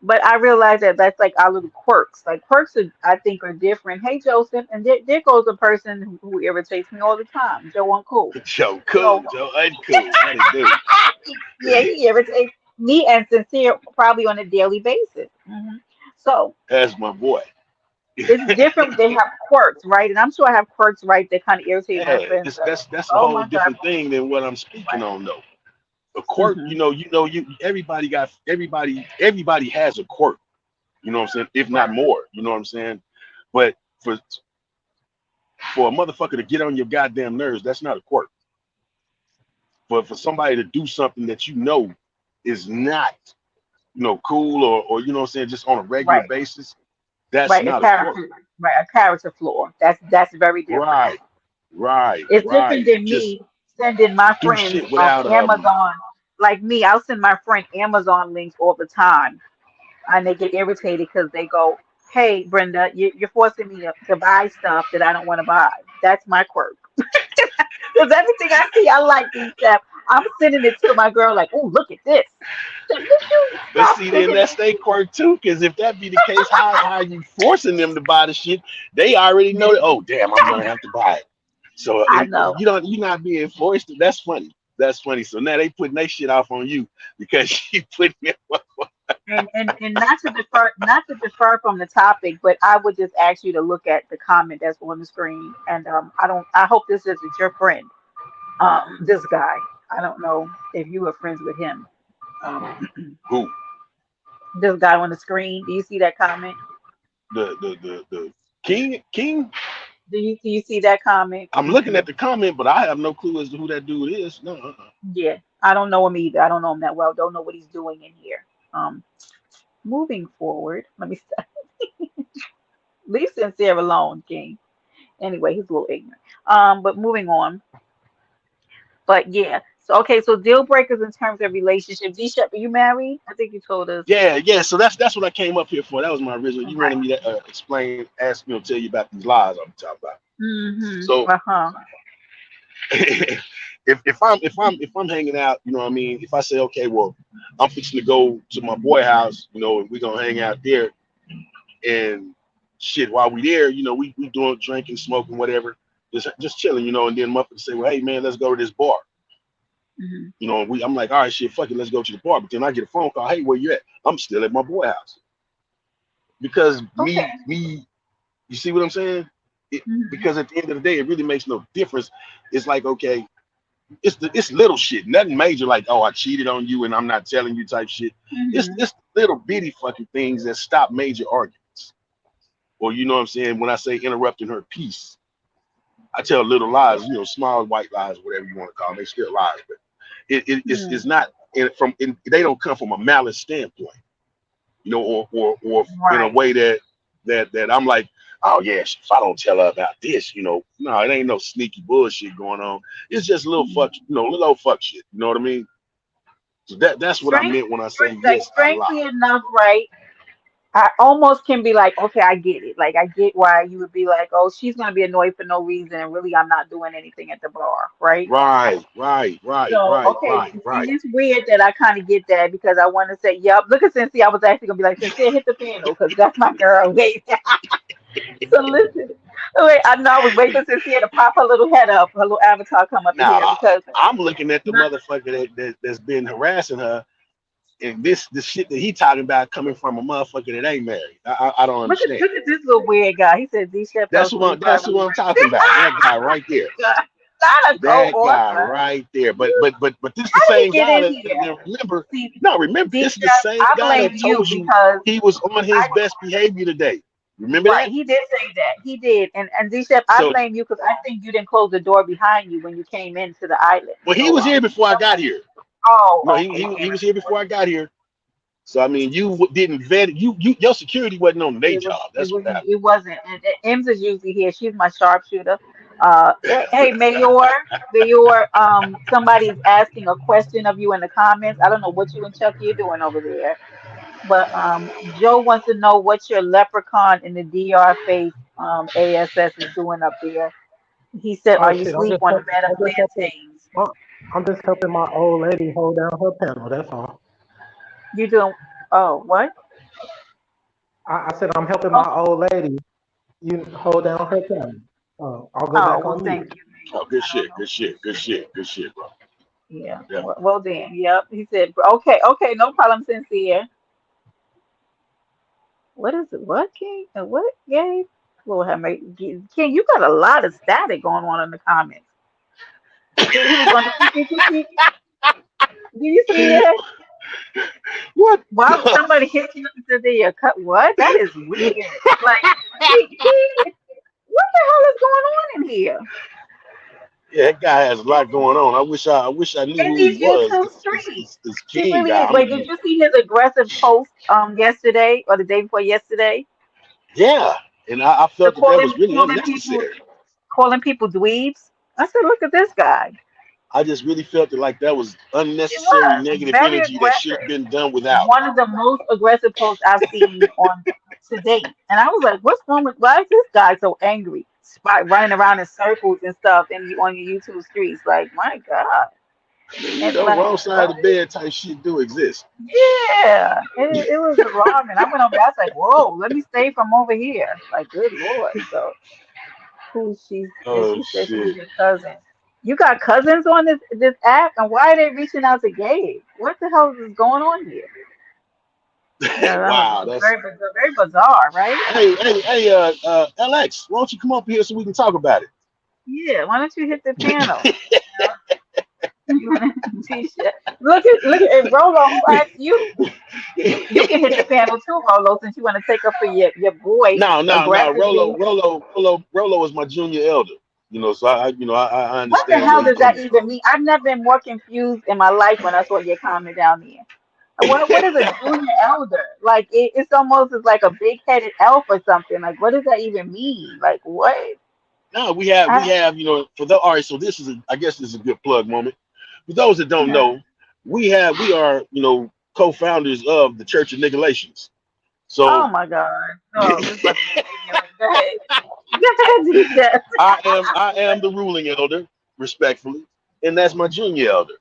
But I realize that that's like our little quirks. Like quirks, I think, are different. Hey, Joseph, and there goes a person who irritates me all the time, Joe Uncool. Joe So, cool, Joe uncool. What it do? yeah, he irritates me and Sincere probably on a daily basis. So, That's my boy. it's different. They have quirks, right? And I'm sure I have quirks, right, that kind of irritate my Yeah, friends. it's, Like, that's a oh whole my God, different thing than what I'm speaking right? on though. A quirk, you everybody has a quirk, you know what I'm saying? If not Right, more, you know what I'm saying? But for a motherfucker to get on your goddamn nerves, that's not a quirk. But for somebody to do something that is not, cool or you know what I'm saying, just on a regular right, basis, that's right. A not a quirk. character, right? A character flaw. That's very different. Right, right, It's different right. than Just me sending my do friends shit without Amazon. Like me, I'll send my friend Amazon links all the time, and they get irritated because they go, "Hey, Brenda, you're forcing me to buy stuff that I don't want to buy." That's my quirk. Because everything I see, I like these stuff. I'm sending it to my girl, like, "Oh, look at this." Like, would you But stop see, then sending that's me their these? quirk too. Because if that be the case, how are you forcing them to buy the shit? They already know that. Listen, Oh, damn, I'm gonna have to buy it. So I know. you're not being forced. That's funny. That's funny. So now they putting their shit off on you because you putting it. And not to defer from the topic, but I would just ask you to look at the comment that's on the screen. And I hope this isn't your friend. This guy. I don't know if you were friends with him. Um, Who this guy on the screen. Do you see that comment? the king? Do you see that comment? I'm looking at the comment, but I have no clue as to who that dude is. No. Yeah, I don't know him either. I don't know him that well. Don't know what he's doing in here. Um, moving forward, let me stop. Leave Sincere alone, King. Anyway, he's a little ignorant. But moving on. But yeah. So okay, so deal breakers in terms of relationships. D Shep, are you married? I think you told us. Yeah. So that's what I came up here for. That was my original. You Right. wanted me to explain, ask me, or tell you about these lies I'm talking about. Mm-hmm. So Uh-huh. if if I'm hanging out, you know what I mean. If I say, okay, well, I'm fixing to go to my boy house, you know, and we're gonna hang out there, and shit, while we there, you know, we doing drinking, smoking, whatever, just chilling, you know, and then motherfucker say, well, hey man, let's go to this bar. Hmm. You know, I'm like, all right, shit, fuck it, let's go to the bar. But then I get a phone call, hey, where you at? I'm still at my boy house. Because Okay. you see what I'm saying? Hmm. Because at the end of the day, it really makes no difference. It's like, okay, it's little shit, nothing major like, oh, I cheated on you and I'm not telling you type shit. Hmm. It's little bitty fucking things that stop major arguments. Or you know what I'm saying? When I say interrupting her peace, I tell little lies, you know, small white lies, whatever you want to call them. They still lies, but it's not they don't come from a malice standpoint, you know, or in a Right. way that I'm like, oh yeah, if I don't tell her about this, you know, no, it ain't no sneaky bullshit going on. It's just little fuck, you know, little old fuck shit. You know what I mean? So that's what I Strange, meant when I say like yes a lot. strangely enough, right? I almost can be like, okay, I get it. Like, I get why you would be like, oh, she's gonna be annoyed for no reason, and really, I'm not doing anything at the bar, right? Right, right, right, So, right, okay, right, see, right. it's weird that I kind of get that because I want to say, yep. Look at Cynthia. I was actually gonna be like, Cynthia, hit the piano because that's my girl. Wait, so listen. Wait, I know I was waiting for Cynthia to pop her little head up, her little avatar come up in here Now because I'm looking at the look, motherfucker that's been harassing her, and this shit that he talking about coming from a motherfucker that ain't married. I don't understand. look at this little weird guy. He said D Chef fell asleep That's who covering. I'm talking about. That guy right there. Not a That guy co-author. right there. But this the How did he same get guy in that here? remember. See, No, remember D this is the Chef, same I guy blame that you told you because he was on I his best behavior today. Remember right. that? He did say that. He did. And D Chef, I So blame you because I think you didn't close the door behind you when you came into the island. well, he So was here before I got somebody. here. No, Oh, he okay. he, Fair he was enough. here before I got here. So I mean, didn't vet you. Your security wasn't on their job. That's what happened. It wasn't. And Ems is usually here. She's my sharpshooter. Hey, Mayor, somebody's asking a question of you in the comments. I don't know what you and Chucky are doing over there, but Joe wants to know what your leprechaun in the DR face ASS is doing up there. He said, Oh "Are you shit! asleep on a bed of I'm just helping. plantains?" uh, I'm just helping my old lady hold down her panel. That's all. You doing? Oh, what? I said I'm helping Oh, my old lady. You hold down her panel. I'll go oh, back well, on mute. thank you, Oh, Mayor. good I don't shit, know good who this shit, good is. shit, good shit, bro. Yeah. Yeah. Well then. Yep. He said, okay, okay, no problem, Sincere. What is it? What, King? What, Gabe? Lord have mercy. King, you got a lot of static going on in the comments. He was going to. Do you see that? What? Why would somebody hit you into the cut? What? That is weird. Like, what the hell is going on in here? Yeah, that guy has a lot going on. I wish I knew In who he these was. YouTube streets. This He King really guy. is. Wait, did you see his aggressive post yesterday or the day before yesterday? Yeah, and I The felt that was really people unnecessary. dweebs. I said, look at this guy. I just really felt it like that was It unnecessary was negative very energy that should have aggressive. been done without. One of the most aggressive posts I've seen on to date. And I was like, what's wrong with why is this guy so angry? Running around in circles and stuff on your YouTube streets. Like, my God. You And know, like, wrong side what? of the bed type shit do exist. Yeah. It was alarming. I went over there, I was like, whoa, let me stay from over here. Like, good Lord. So who she's and Oh she said she's shit! your cousin. You got cousins on this app, and why are they reaching out to Gabe? What the hell is going on here? Yeah, that was Wow, that's very bizarre, right? hey, LX, why don't you come up here so we can talk about Yeah, why don't you hit the piano? it? T-shirt. Look at and Rolo. Who asked you? You can hit the piano too, Rolo, since you want to take up for your boy No. aggressively. Rolo is my junior elder. You know, so I What the understand where hell you're does that coming from. even mean? I've never been more confused in my life when I saw your comment down there. What is a junior elder? Like it's almost as like a big headed elf or something. Like what does that even mean? Like what? No, we I, have, for the all right. So I guess this is a good plug moment. For those that don't know, we are, co-founders of the Church of Nigalations. oh So my God. Oh, this is about to get ignorant. Go ahead. Go ahead, Deisha. I am the ruling elder, respectfully. and that's my junior elder.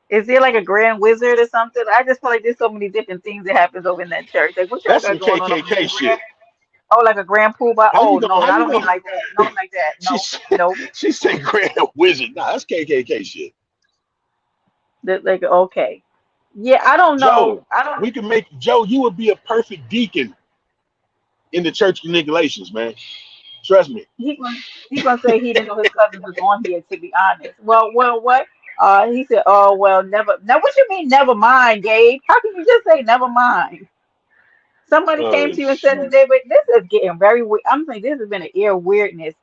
Is there like a grand wizard or something? I just feel like there's so many different things that happens over in that church. Like, what y'all That's got some going on over there? KKK Grand, shit. oh, like a grand poobah? How you Oh gonna? no, How I you don't mean gonna? like that. No, like that. She No, said, no. she said Grand Wizard. Nah, that's KKK shit. Like okay, yeah. I don't know. Joe, I don't. we can make Joe. You would be a perfect deacon in the church of Nicolations, man. Trust me. He gonna say he didn't know his cousins was on here. To be honest, well, what? He said, oh well, never. Now, what you mean, never mind, Gabe? How can you just say never mind? Somebody came Oh to you and said shoot. today, but this is getting very weird. I'm saying this has been an ear weirdness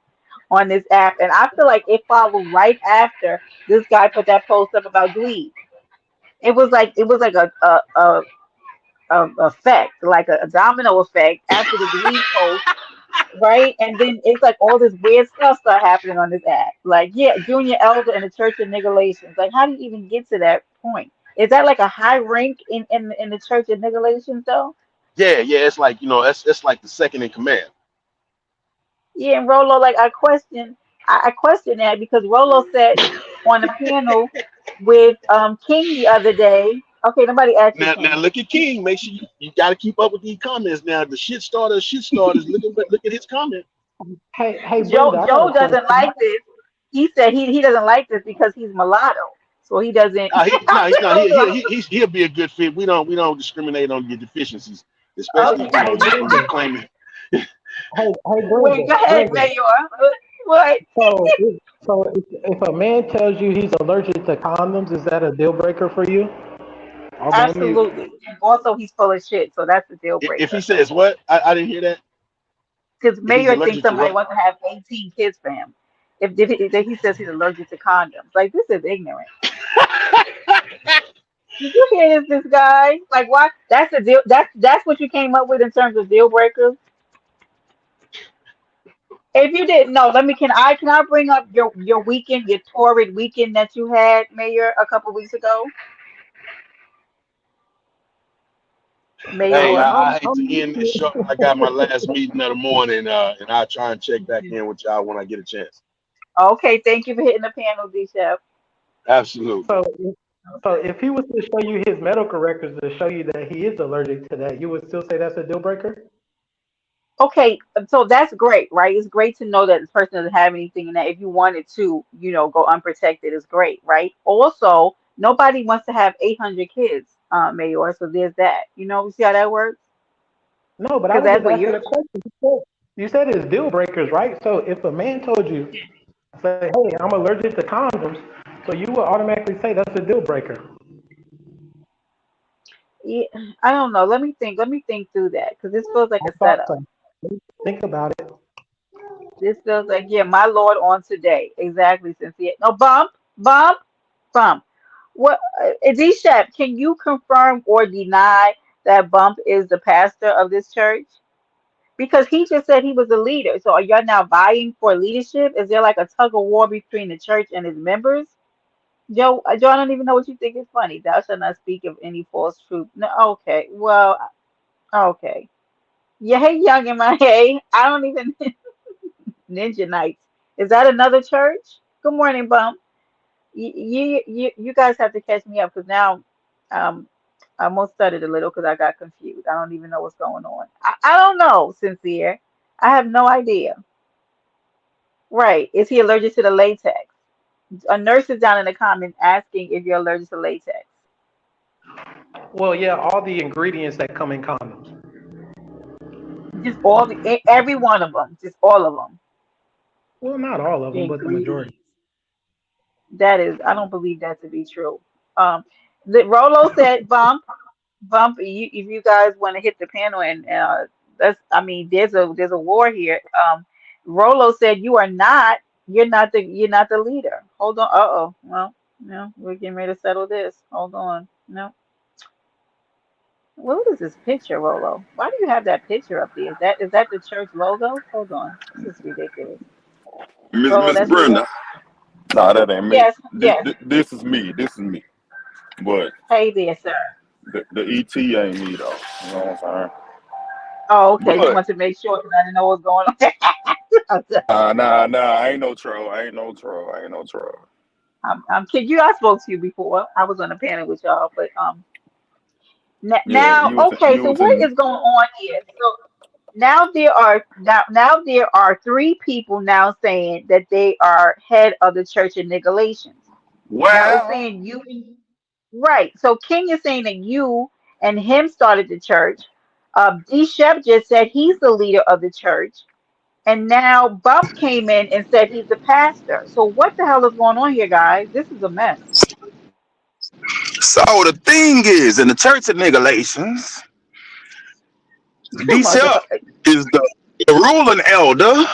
on this app, and I feel like it followed right after this guy put that post up about Glee. It was like a effect, like a domino effect after the Glee post, right? And then it's like all this weird stuff start happening on this app. Like, yeah, junior elder in the Church of Nicolations. Like, how do you even get to that point? Is that like a high rank in the Church of Nicolations though? Yeah, yeah. It's like it's like the second in command. Yeah, and Rolo, like I question that because Rolo said on a panel with King the other day. Okay, nobody asked you, Now King. look at King. Make sure you got to keep up with these comments. Now the shit starters. Look at his comment. Hey, Brenda, Joe I got a Joe doesn't question. like this. He said he doesn't like this because he's mulatto, so he doesn't. He'll be a good fit. We don't discriminate on your deficiencies, Hey, especially Okay, hey, if you Brenda. claim it. Hey, wait, Brenda, go ahead, Brenda. Mayor. What? So if a man tells you he's allergic to condoms, is that a deal breaker for you? Okay, let me. Absolutely, and also he's full of shit, so that's a deal If he breaker. says what, I didn't hear that. Because If he's Mayor thinks allergic to somebody what? wants to have 18 kids for him. If he says he's allergic to condoms, like this is ignorant. Did you hear this guy? Like, why? That's the deal. That's what you came up with in terms of deal breakers. If you didn't know, let me. Can I bring up your weekend, your torrid weekend that you had, Mayor, a couple weeks ago, I'm, Hey, Mayor? I I'm, hate to I'm end this show. I got my last meeting of the morning, and I'll try and check back in with y'all when I get a chance. Okay, thank you for hitting the panel, D Chef. Absolutely. so. So if he was to show you his medical records to show you that he is allergic to that, you would still say that's a deal breaker? Okay, so that's great, right? It's great to know that this person doesn't have anything and that if you wanted to, go unprotected is great, right? Also, nobody wants to have 800 kids, Mayor, so there's that. You see how that works? No, but I Because was that's just what asking you're. a question. You said it's deal breakers, right? So if a man told you, say, hey, I'm allergic to condoms, so you would automatically say that's a deal breaker. Yeah, I don't know. Let me think through that because this feels like I a thought setup. so. Think about it. This feels like, yeah, my Lord on today. Exactly, Cynthia. No, bump, bump. What, D Shep, can you confirm or deny that Bump is the pastor of this church? Because he just said he was a leader. So are y'all now vying for leadership? Is there like a tug of war between the church and its members? Joe, I don't even know what you think is funny. Thou shalt not speak of any false truth. No, okay. Well, okay. Yeah, hey, young in my hey. I don't even Ninja Knights. Is that another church? Good morning, Bump. You guys have to catch me up because now um I almost stuttered a little because I got confused. I don't even know what's going on. I don't know, Sincere. I have no idea. Right. Is he allergic to the latex? A nurse is down in the comments asking if you're allergic to latex. Well, yeah, all the ingredients that come in condoms. Just every one of them. Just all of them. Well, not all of The them, but the majority. ingredients. That is, I don't believe that to be true. Um, the Rolo said, bump. If you guys want to hit the panel and that's, I mean, there's a war here. Rolo said you are not. You're not the leader. Hold on. Uh-oh. Well, no, we're getting ready to settle this. Hold on. No. What is this picture, Rolo? Why do you have that picture up there? Is that the church logo? Hold on. This is ridiculous. Rolo, Miss that's you? Brenda. Nah, that ain't me. Yes, yes. This is me. This is me. But Hey there, sir. the ET ain't me though. You know what I'm saying? Oh, okay. Just But want to make sure because I didn't know what was going on. Nah. I ain't no troll. I ain't no troll. I ain't no troll. I'm kidding you. I spoke to you before. I was on a panel with y'all, but Yeah, now okay. you So was what in. is going on here? So now there are three people now saying that they are head of the Church of Nicolaitans. Now it's Well, saying you right. So King is saying that you and him started the church. D Shep just said he's the leader of the church. And now Bump came in and said he's the pastor. So what the hell is going on here, guys? This is a mess. So the thing is, in the Church of Nigalations, Too much. Bishop is the ruling elder.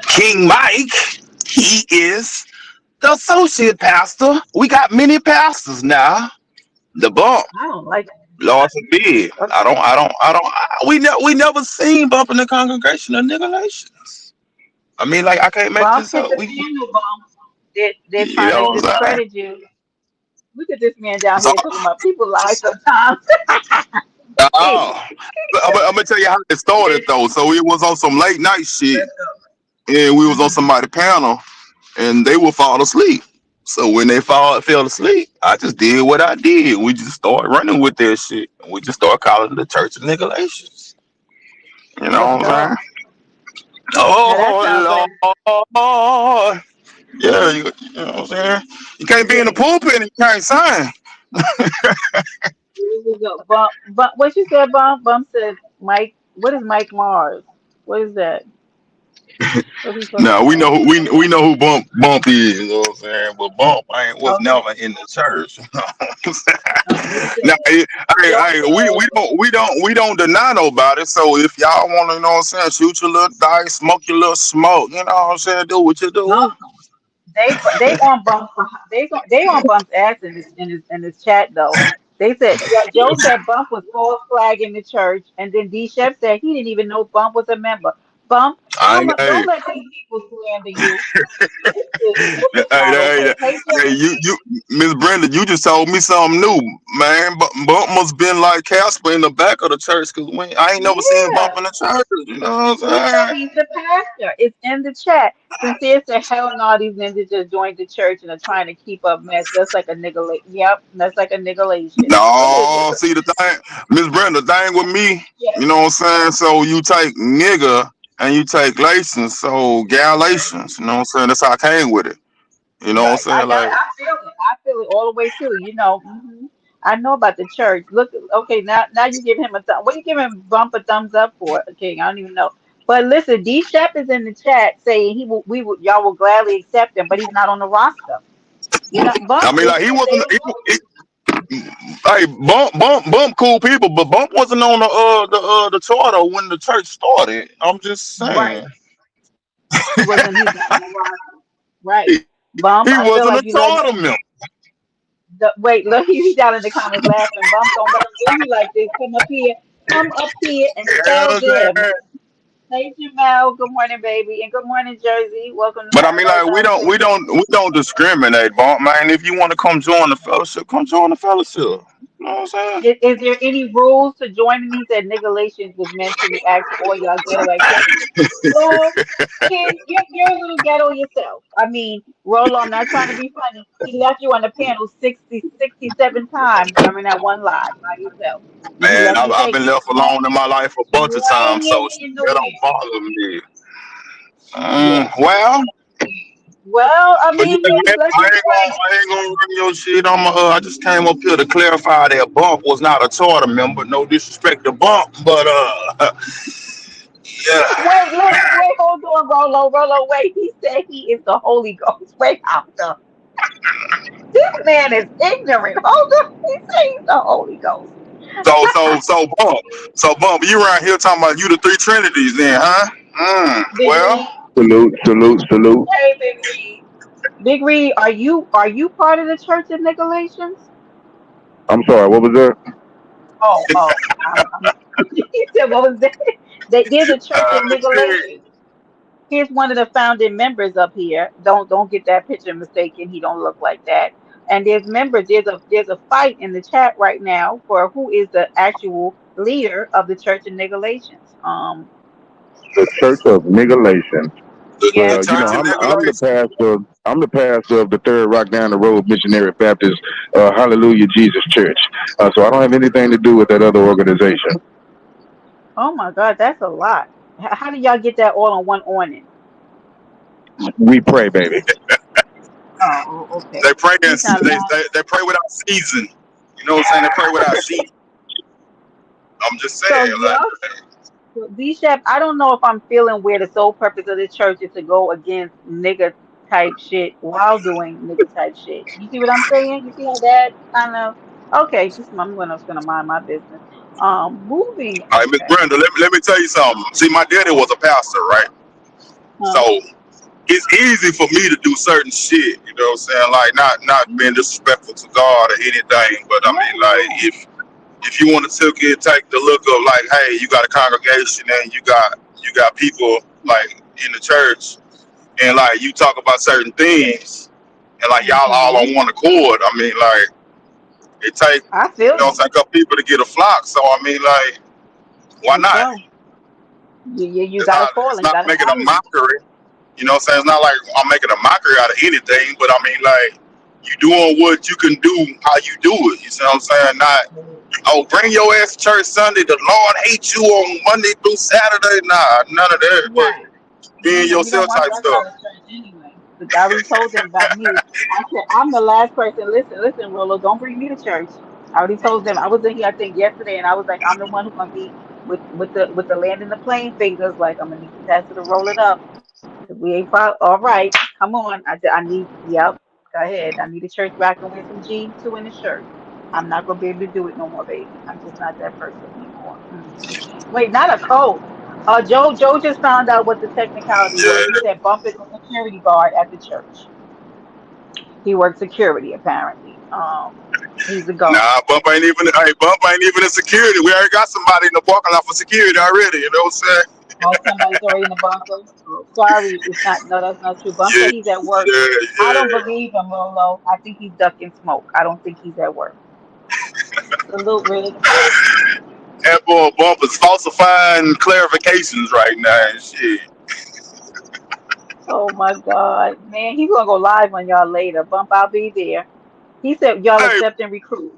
King Mike, he is the associate pastor. We got many pastors now. The bump, I don't like it. Lord forbid. Okay. We never seen bump in the congregation of Nigalations. I mean, like I can't make Bump this hit up. the panel, Bump. They're You trying to know what I'm saying? discredit you. Look at this man down So, here talking about people lie sometimes. Hey, oh, I'm gonna tell you how it started though. So it was on some late night shit, let's go. and we was on Hmm. somebody's panel, and they would fall asleep. So when they fell asleep, I just did what I did. We just started running with that shit. And we just started calling it the Church of Nicolations. You Let's know what I'm go. saying? Now that sounds Oh like Lord. Yeah, you know what I'm saying? You can't be in the yeah. pulpit and you can't sing. Here we go. Bump. What you said, Bump? Bump said, Mike. What is Mike Mars? What is that? What are you talking Now about? we know who Bump is, you know what I'm saying? But Bump ain't was Okay. never in the church. You know what I'm saying? He Now, said, we don't deny nobody. So if y'all want to, you know what I'm saying, shoot your little dice, smoke your little smoke, you know what I'm saying, do what you do. no, they on they on Bump's ass in this chat though. They said Joe said Bump was false flag in the church, and then D Chef said he didn't even know Bump was a member. Bump, I ain't, hey, don't let these people slander you. This hey, is not hey, okay. Hey Joe, hey, Miss Brenda, you just told me something new, man. Bump must been like Casper in the back of the church, cause I ain't never seen Bump yeah. in the church. You know what He said I'm saying? he's the pastor. It's in the chat. Sincere said, hell no, these ninjas just joined the church and are trying to keep up mess. That's like a nigga. Yep, that's like a niggalation. Go ahead, No, Joe. see the thing, Miss Brenda, the thing with me, Yes, you know what I'm saying? So you take nigga and you take Galatians, so yes, Galatians, you know what I'm saying? That's how I came with it. You know what I'm right. I saying? got it. Like, I feel it. I feel it all the way too. I know about the church. Look, okay, now you give him a thumb. What you give him bump a thumbs up for? Okay, I don't even know. But listen, D Shep is in the chat saying y'all will gladly accept him, but he's not on the roster. I Bump mean, is like he they wasn't. don't know. Hey, Bump, cool people, but Bump wasn't on the charter when the church started. I'm just Right. saying, He's not on the roster. Right. he, Bump, he I feel wasn't a like you let charter member. wait, look, he's down in the comments laughing. Bump, don't let him do you like this. Come up here. Come up here and You know tell what I'm them. saying? Hey Jamel, good morning, baby. And good morning, Jersey. Welcome to But I mean, Paradise like Island. we don't discriminate, Bump man. If you want to come join the fellowship, come join the fellowship. You know what I'm saying? Is there any rules to joining these? That Nigalations was meant to react to all y'all ghetto activities. Well, Ken, you're a little ghetto yourself. I mean, Rolo, I'm not trying to be funny. He left you on the panel 67 times during that one live by yourself. And he Man, left you I've been hanging, left alone in my life a bunch of times, so hanging in the that don't wind. bother me. Yes. Well, Well, I but yeah, mean, he's left you hanging. I ain't gonna run your shit. I just came up here to clarify that Bump was not a charter member. No disrespect to Bump, but yeah. Wait, hold on, Rolo, wait. He said he is the Holy Ghost. Wait, after. This man is ignorant. Hold on. He said he's the Holy Ghost. So Bump, you around here talking about you the three trinities then, huh? Big Well, Reed. Salute, salute, salute. Hey, Big Reed. Big Reed, are you part of the Church of Nicolaitans? I'm sorry, what was that? I'm he said, what was that? There's a Church of shit. Nicolaitans. Here's one of the founding members up here. Don't get that picture mistaken. He don't look like that. And there's members. There's a fight in the chat right now for who is the actual leader of the Church of Nicolaitans. The Church of Niggalation. Yes, The Well, church in Mom. I'm the Nicolay. pastor. I'm the pastor of the Third Rock Down the Road Missionary Baptist Hallelujah Jesus Church. So I don't have anything to do with that other organization. Oh my God, that's a lot. How do y'all get that all on one awning? We pray, baby. Okay. They pray and He's not lying. they pray without season. You know what I'm saying? They pray without season. I'm just So saying, yeah, like, D Chef, I don't know if I'm feeling where the sole purpose of the church is to go against nigga type shit while doing nigga type shit. You see what I'm saying? You see how that kind of okay, just I'm gonna mind my business. Moving all right, Miss okay. Brenda, let me tell you something. See, my daddy was a pastor, right? Huh? So it's easy for me to do certain shit, you know what I'm saying? Like not being Mhm. disrespectful to God or anything, but I No, mean like no. if you want to take the look of like, hey, you got a congregation and you got people like in the church and like you talk about certain things and like y'all all Hmm. on one accord. I mean like it take I feel you know you. it's like a couple people to get a flock. So I mean like why For not? sure. You got a call It's and you not got an making a audience. mockery. You know what I'm saying? It's not like I'm making a mockery out of anything, but I mean like you doing what you can do how you do it. You see what I'm saying? Not oh bring your ass to church Sunday. The Lord hates you on Monday through Saturday. Nah, none of that. But Right. being We don't yourself want type that kind stuff. of church anyway. But I already told them about me. I said I'm the last person. Listen, Rolo, don't bring me to church. I already told them. I was in here, I think, yesterday, and I was like, I'm the one who's gonna be with the land in the plane fingers. Like I'm gonna need the pastor to roll it up. If we ain't all right. Come on. I need. Yep. Go ahead. I need a church where I can wear some jeans too in the shirt. I'm not gonna be able to do it no more, baby. I'm just not that person anymore. Mm-mm. Wait, not a coat. Joe just found out what the technicality was. He Yeah. said Bump is a security guard at the church. He works security apparently. He's a guard. Nah, Bump ain't even in security. We already got somebody in the parking lot for security already. You know what I'm Oh, somebody's already in the bunker. Oh, sorry, it's not. No, that's not true. Bump said saying? he's at work. Yeah, I don't yeah, believe him, Rolo. I think he's ducking smoke. I don't think he's at work. Salute, Rig. yeah. That boy Bump is falsifying clarifications right now and shit. Oh my God, man, he's gonna go live on y'all later. Bump, I'll be there. He said y'all Hey, accept and recruit.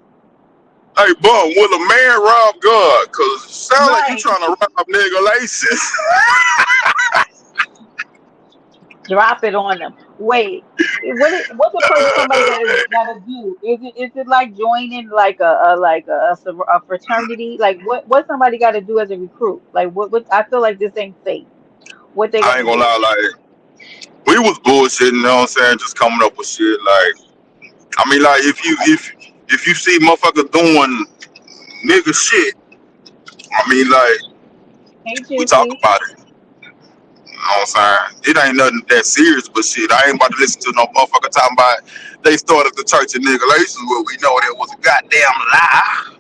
hey, Bump, will a man rob God? Cause it sound like you Right. trying to rob nigga laces. Drop it on them. Wait, what the person somebody gotta do? Is it like joining like a fraternity? Like what somebody got to do as a recruit? Like what I feel like this ain't safe. What they I got ain't to gonna do? lie, like we was bullshitting, you know what I'm saying? Just coming up with shit. Like, I mean, like if you see motherfuckers doing nigga shit, I mean, like Hey, we talk Juicy. about it. You know what I'm saying? It ain't nothing that serious, but shit, I ain't about to listen to no motherfucker talking about they started the church of nigga laces. Well, we know that was a goddamn lie.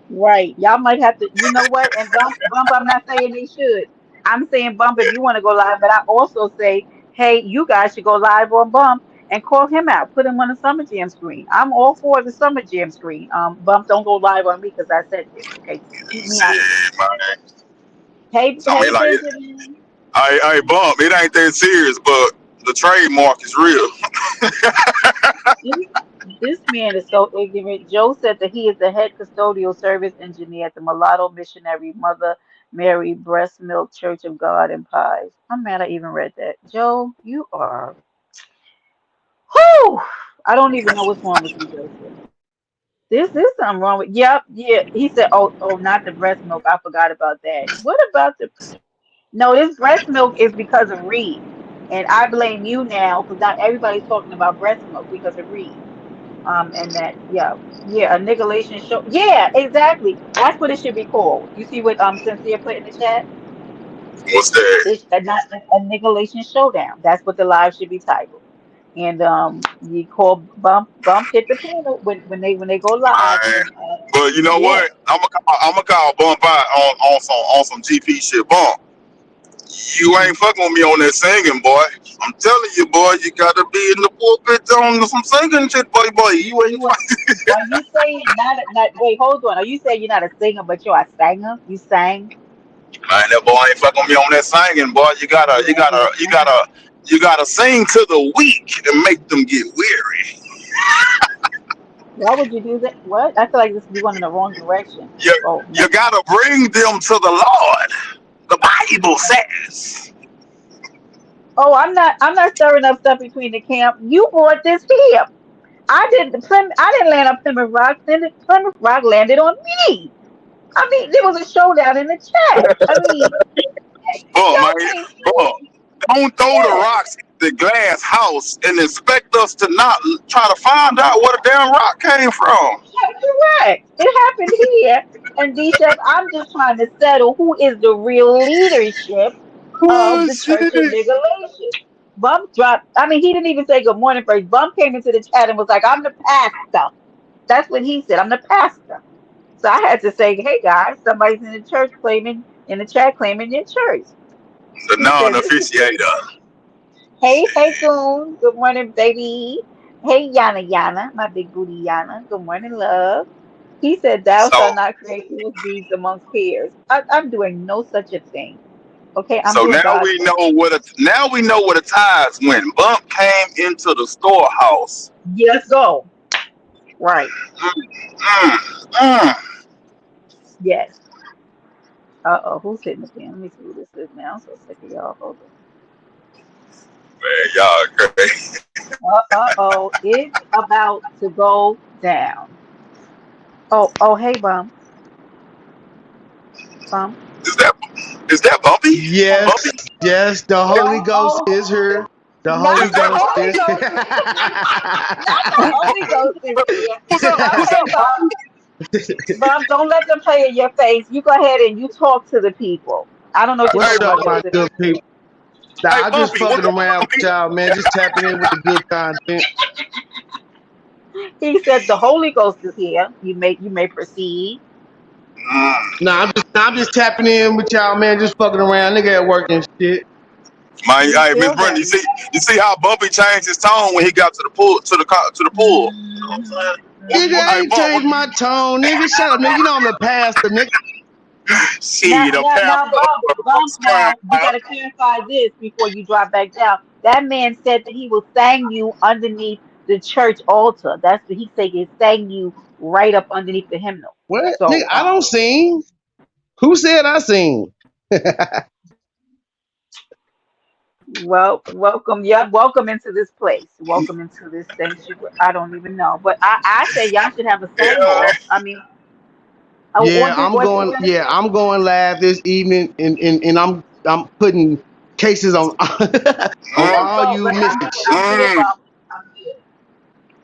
Right. Y'all might have to. You know what? And bump. I'm not saying they should. I'm saying bump if you want to go live, but I also say, hey, you guys should go live on bump and call him out. Put him on the Summer Jam screen. I'm all for the Summer Jam screen. Bump, don't go live on me because I said this. Okay, keep me out of this. Shit, man. Hey, I mean, hey, like, Benjamin. I bump. It ain't that serious, but the trademark is real. This, this man is so ignorant. Joe said that he is the head custodial service engineer at the Mulatto Missionary Mother Mary Breast Milk Church of God in Pies. I'm mad I even read that. Joe, you are. Whew! I don't even know what's wrong with you, Joseph. There's something wrong with. Yep, yeah. He said, oh, not the breast milk. I forgot about that. What about the? No, this breast milk is because of Reed, and I blame you now because not everybody's talking about breast milk because of Reed. And that, yeah, a niggalation show. Yeah, exactly. That's what it should be called. You see what Cynthia put in the chat? What's that? It's not a niggalation showdown. That's what the live should be titled. And you call bump hit the panel when they go live Man. and But you know yeah. what? I'm gonna call Bump out on some GP shit. Bump, you Mhm. ain't fucking with me on that singing, boy. I'm telling you, boy, you gotta be in the pulpit on some singing shit, boy. You ain't You are you saying not wait, hold on. Are you saying you're not a singer but you're a singer? You sang? man, that boy ain't fucking with me on that singing, boy. You gotta, you Yeah, gotta, he's you not. gotta. You gotta sing to the weak and make them get weary. Why would you do that? What? I feel like this is going in the wrong direction. You, Oh you no. gotta bring them to the Lord. The Bible says. Oh, I'm not stirring up stuff between the camp. You brought this here. I didn't land on Plymouth Rock. Then Plymouth Rock landed on me. I mean, there was a showdown in the chat. I mean, Bro, man, y'all can't bro, see. don't throw the Yeah, rocks at the glass house and expect us to not try to find out where the damn rock came from. correct. It happened here. And D Chef, I'm just trying to settle who is the real leadership of Oh the Church of shit. Niggalation. Bump dropped. I mean, he didn't even say good morning first. Bump came into the chat and was like, I'm the pastor. That's what he said. I'm the pastor. So I had to say, hey guys, somebody's in the church claiming in the chat claiming your church. The He said, this is non-officiator. hey Goon. Good morning, baby. Hey Yana, my big booty Yana. Good morning, love. He said, thou So shalt not create false deeds amongst peers. I'm doing no such a thing. Okay, I'm so doing now God's we work. know where the ties went. Bump came into the storehouse. Yes, go. Right. Mm, mm. Yes. Uh-oh, who's hitting the pen? Let me see who this is now. I'm so sick of y'all. Hold Man, y'all crazy. on. Uh-oh, it's about to go down. Oh, hey, Bum. Is that Bumpy? Yes, Oh, Bumpy? yes, the Holy Ghost oh, is here. The not Holy Is the that Ghost Holy is. Bumpy? Ghost. Not the Holy Ghost is here. Was that Okay, Bum, don't let them play in your face. You go ahead and you talk to the people. I don't know what you're Hey, What's talking up, about my to the good people. people? Nah, hey I'm just Bumpy, fucking what around with Bumpy? y'all, man. Just tapping in with the good content. He said the Holy Ghost is here. You may proceed. Nah, I'm just tapping in with y'all, man. Just fucking around, nigga at work and shit. My, We hey, Miss feel Brenda, that. you see how Bumpy changed his tone when he got to the pool to the pool. You know what I'm Mhm, saying? Nigga, I Hey, ain't Bump, changed my tone, nigga. Shut up, nigga. You know I'm the pastor, nigga. Now, shit, a now, pastor now, bump. swine. Now, we got to clarify this before you drop back down. That man said that he will sang you underneath the church altar. That's what he said. He sang you right up underneath the hymnal. What? Nigga, So, I don't sing. Who said I sing? well, welcome. Yeah, welcome into this place. Welcome into this sanctuary. I don't even know, but I say y'all should have a sang Yeah, off. I mean, Yeah, or if you're gonna I'm going live this evening, and I'm putting cases on on let's all go. you But misfits. I'm good, mm, Bob. I'm good.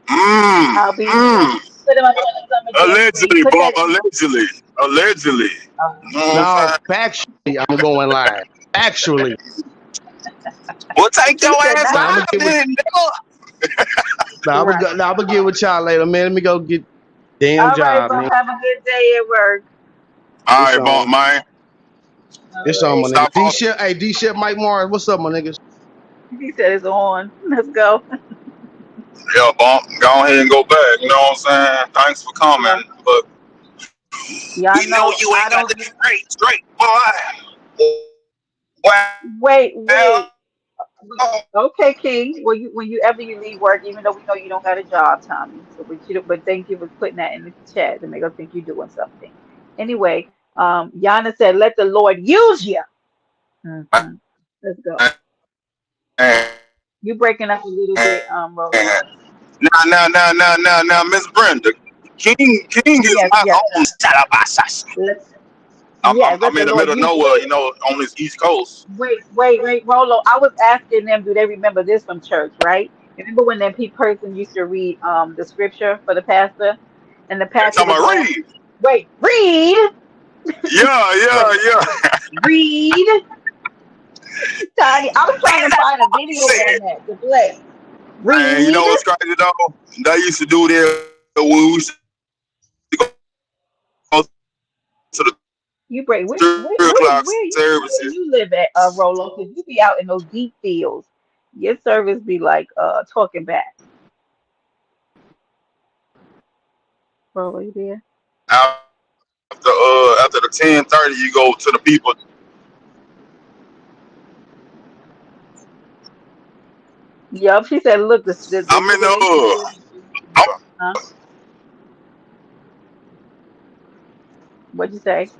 mm, I'll be mm. put him up on the summer jam queen. Allegedly, Put Bump, that. allegedly. You know what I'm No, saying? factually, I'm going live. Actually, Well, take He your said ass not now I'm live gonna get with then, nigga. right. now I'm gonna get with y'all later, man. Let me go get damn All right, job, Bob. man. Have a good day at work. All It's right, Bump, on, man. All it's on, my right. nigga. Stop all. D Shep, Mike Morris, what's up, my niggas? He said it's on. Let's go. Yeah, Bump, go ahead and go back. You know what I'm saying? Thanks for Yeah. coming, but Y'all we know know you I ain't got don't. that straight, boy. Wait. Well, Okay, King. Well, whenever you leave work, even though we know you don't got a job, Tommy. So, but thank you for putting that in the chat to make us think you're doing something. Anyway, Yana said, "Let the Lord use you." Hmm. Let's go. You breaking up a little bit, Rolo. now, Miss Brenda, King is Yes, my yes. own Sarabasas. Let I'm, yeah, I'm let I'm the in the Lord middle of use you. nowhere, you know, on this East Coast. Wait, Rolo. I was asking them, do they remember this from church, right? Remember when that person used to read the scripture for the pastor, and the Every pastor time would I go, read, wait, read, yeah, Rolo, yeah. read, Tiny. I was trying to find a video Said, on that to play. and you know Read. what's crazy though? They used to do that when we used to go to the You break. 3 o'clock Where services. you live at, Rolo? Because you be out in those deep fields. Your service be like talking back. Rolo, you there? After the 10:30, you go to the people. Yup, she said, look, the I'm in nigga they see you. Huh? What'd you say?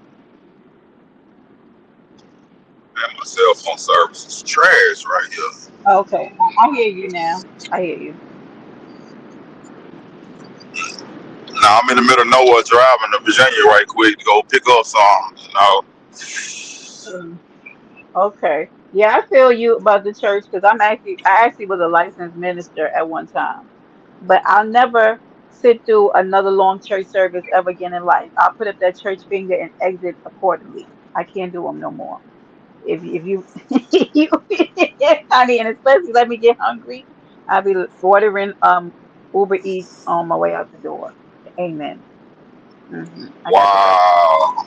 man, my cell phone service is trash right here. Okay, I hear you now. I hear you. Now I'm in the middle of nowhere driving to Virginia right quick to go pick up some. You know, Mm, okay. Yeah, I feel you about the church because I actually was a licensed minister at one time, but I'll never sit through another long church service ever again in life. I'll put up that church finger and exit accordingly. I can't do them no more. If you, you I mean, and especially let me get hungry, I'll be ordering Uber Eats on my way out the door. Amen. I got to go. wow,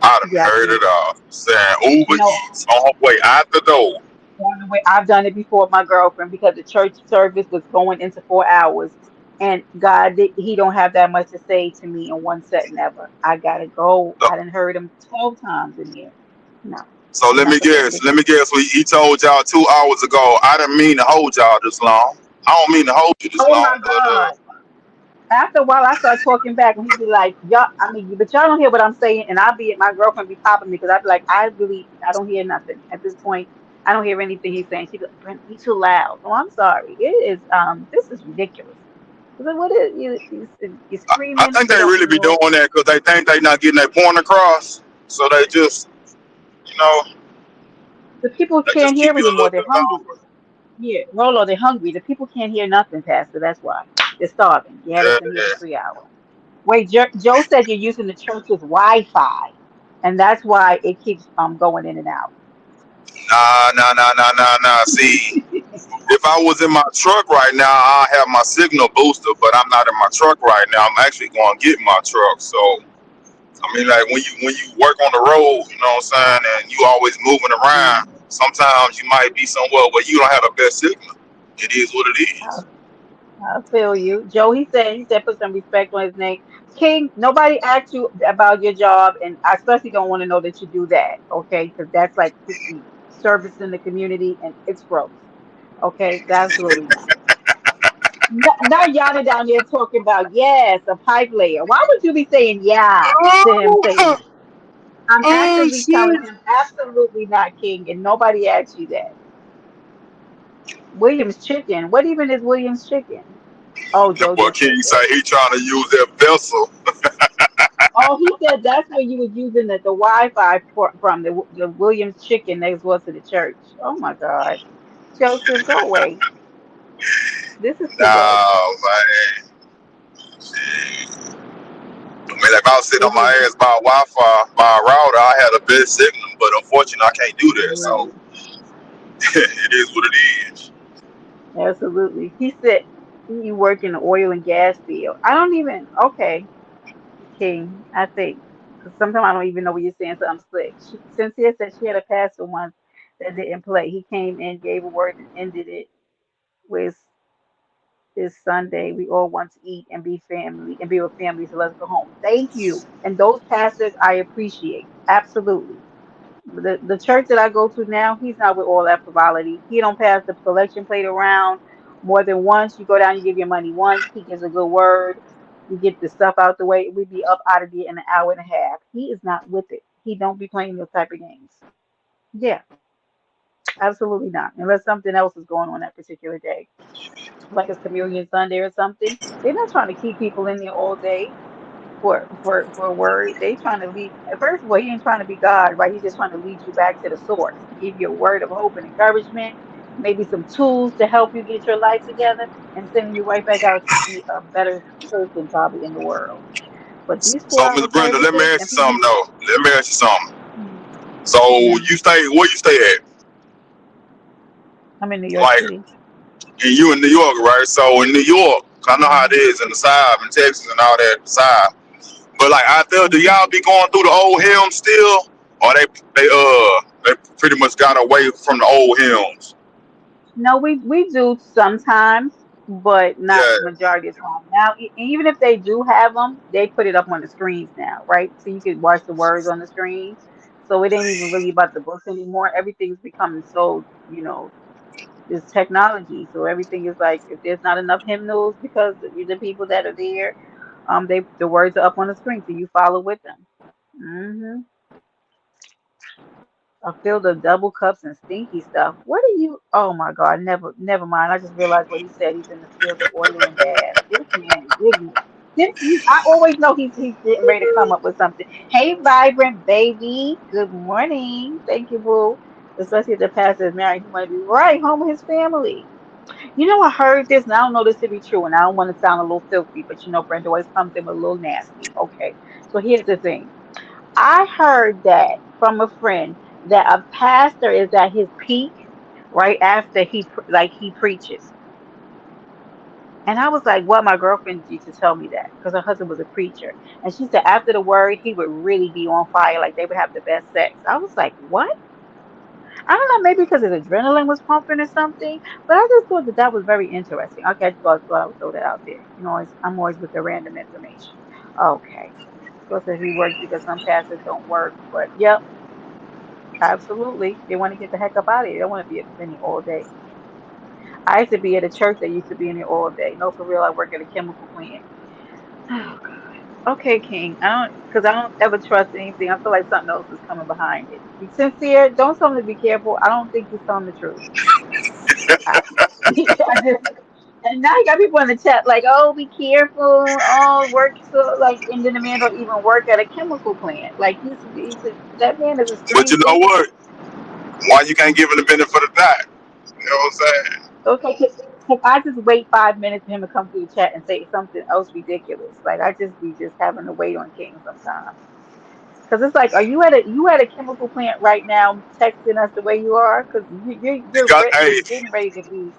I done Yeah, I heard can't. it all. Saying Uber No, Eats on her way out the door. on the way, I've done it before with my girlfriend because the church service was going into 4 hours, and He don't have that much to say to me in one set. Never. I gotta go. I done heard him 12 times in here. No, So I'm let not me gonna guess. sit Let through. me guess what he told y'all 2 hours ago. I didn't mean to hold y'all this long. I don't mean to hold you this Oh long, my God. After a while, I start talking back, and he'd be like, "Y'all, I mean, but y'all don't hear what I'm saying." And my girlfriend be popping me because I'd be like, I don't hear nothing at this point. I don't hear anything he's saying. She'd be like, "Brent, you too loud." Oh, I'm sorry. This is ridiculous. I was like, what is you I screaming? think You they don't really be know. doing that because they think they not getting their point across. So they just, you know, The people they can't just hear keep you a anymore. little They're bit hungry. longer. Yeah, Rolo, they're hungry. The people can't hear nothing, Pastor. That's why they're starving. You had us in here for Yeah. 3 hours. Wait, Joe said you're using the church's Wi-Fi, and that's why it keeps going in and out. Nah. See, if I was in my truck right now, I have my signal booster, but I'm not in my truck right now. I'm actually going to get my truck. So, I mean, like when you work on the road, you know what I'm saying, and you always moving around, Mm. sometimes you might be somewhere where you don't have the best signal. It is what it I, is. I feel you, Joe. He said put some respect on his name, King. Nobody asked you about your job, and I especially don't want to know that you do that. Okay, because that's like service in the community, and it's gross. Okay, absolutely not. Now y'all down there talking about yes, a pipe layer. Why would you be saying yeah to him saying Oh, that? I'm oh actively telling shit. him absolutely not, King, and nobody asked you that. Williams Chicken. What even is Williams Chicken? Oh, That Joe boy just said King say that. he trying to use that vessel. Oh, he said that's where you was using the Wi-Fi from the Williams Chicken next door to the church. Oh my God, Joseph, go away. This is too low. Nah, man. I mean, if I was sitting It on my is ass by Wi-Fi, by a router, I had a best signal, but unfortunately, I can't do that. So right. it is what it is. Absolutely. He said you work in the oil and gas field. I don't even, okay, King, I think, because sometimes I don't even know what you're saying, so I'm slick. Cynthia said she had a pastor once that didn't play. He came in, gave a word, and ended it with this Sunday. We all want to eat and be family and be with family, so let's go home. Thank you. And those pastors I appreciate. Absolutely. The church that I go to now, he's not with all that frivolity. He don't pass the collection plate around more than once. You go down, you give your money once. He gives a good word. You get the stuff out the way. We be up out of there in an hour and a half. He is not with it. He don't be playing those type of games. Yeah, absolutely not. Unless something else is going on that particular day, like it's Communion Sunday or something. They're not trying to keep people in there all day for a word. They trying to lead. First of all, he ain't trying to be God, right? He's just trying to lead you back to the source, give you a word of hope and encouragement, maybe some tools to help you get your life together, and send you right back out to be a better person probably in the world. But these So, 4 hour Miss Brenda, let me services ask and you people, something though. Let me ask you something. mm, So mm, you stay where you stay at? I'm in New York Like, City. and you in New York, right? So in New York, 'cause I know how it Mhm, is in the South, in Texas, and all that side. But like out there, do mhm. y'all be going through the old hymns still, or they pretty much got away from the old hymns? No, we do sometimes, but not Yeah. majority of the time. Now, even if they do have them, they put it up on the screens now, right? So you can watch the words on the screen. So it ain't even really about the books anymore. Everything's becoming so, It's technology, so everything is like if there's not enough hymnals because the people that are there, they the words are up on the screen, so you follow with them. Hmm. I feel the double cups and stinky stuff. What are you? Oh my God, never mind. I just realized what he said. He's in the field of oil and gas. This man is ignorant. I always know he's getting ready to come up with something. Hey, vibrant baby. Good morning. Thank you, boo. Especially if the pastor is married, he want to be right home with his family. You know, I heard this, and I don't know this to be true, and I don't want to sound a little filthy, but you know, Brenda always comes in with a little nasty. Okay, so here's the thing. I heard that from a friend that a pastor is at his peak right after he preaches. And I was like, "What?" My girlfriend used to tell me that because her husband was a preacher, and she said after the word he would really be on fire, like they would have the best sex. I was like, "What?" I don't know, maybe because his adrenaline was pumping or something, but I just thought that that was very interesting. Okay, I just thought I would throw that out there. You know, I'm always with the random information. Okay, so if he works because some pastors don't work, but yep. Absolutely. They want to get the heck up out of here. They don't want to be in it all day. I used to be at a church that used to be in it all day. No, for real, I work at a chemical plant. Oh God. Okay, King. Because I don't ever trust anything. I feel like something else is coming behind it. Be sincere. Don't tell him to be careful. I don't think he's telling the truth. I, I just, and now you got people in the chat like, oh, be careful. Oh, work so like, and then the man don't even work at a chemical plant. Like that man is a But you strange know being. what? Why you can't give him the benefit of the doubt? You know what I'm saying? Okay, can I just wait 5 minutes for him to come through the chat and say something else ridiculous? Like I just be just having to wait on King sometimes. Cause it's like, are you at a chemical plant right now, texting us the way you are? Cause you're Hey, getting ready to be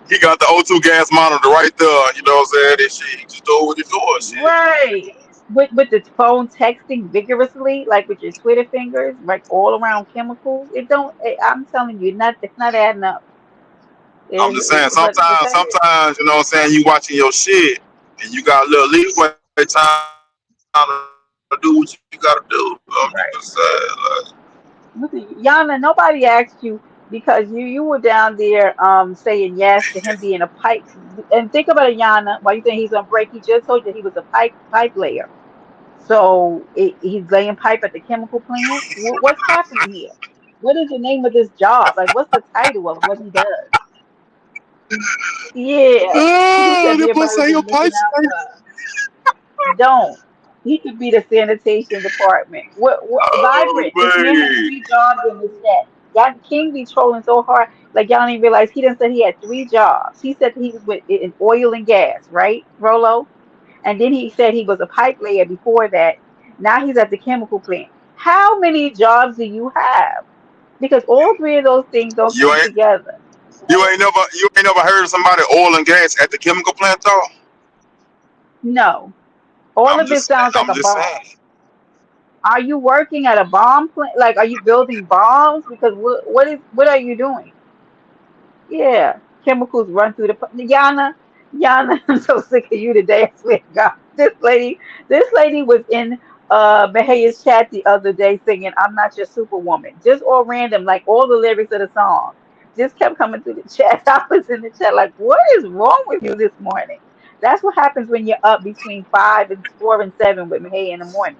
he got the O2 gas monitor right there. You know what I'm saying? And shit, he just do what he doing. Shit. right with the phone texting vigorously, like with your Twitter fingers, like all around chemicals. It don't. I'm telling you, not it's not adding up. I'm just saying. But Sometimes, that is sometimes, you know what I'm saying? You watching your shit, and you got a little leeway time to do what you gotta do. I'm just saying, right. like, Listen, Yana, nobody asked you because you were down there saying yes to him being a pipe. And think about it, Yana. Why you think he's on break? He just told you he was a pipe layer. So he's laying pipe at the chemical plant. What's happening here? What is the name of this job? Like, what's the title of what he does? Yeah, he oh, said that boy everybody say your been looking pipes out stink. for us. Don't. He could be the sanitation department. What Oh, vibrant? This man has man. 3 jobs in this chat. Y'all King be trolling so hard, like y'all don't even realize he didn't say he had 3 jobs. He said he was with in oil and gas, right, Rolo? And then he said he was a pipe layer before that. Now he's at the chemical plant. How many jobs do you have? Because all three of those things don't You come ain't together. you Right? ain't never you ain't never heard of somebody oil and gas at the chemical plant though? No. All of it sounds like I'm a just bomb. saying. Are you working at a bomb plant? Like, are you building bombs? Because what are you doing? Yeah, chemicals run through the. Yana, I'm so sick of you today. I swear to God, this lady was in Mahaya's chat the other day singing "I'm Not Your Superwoman," just all random, like all the lyrics of the song, just kept coming through the chat. I was in the chat like, what is wrong with you this morning? That's what happens when you're up between 5 and 4 and 7 with Mahaya in the morning.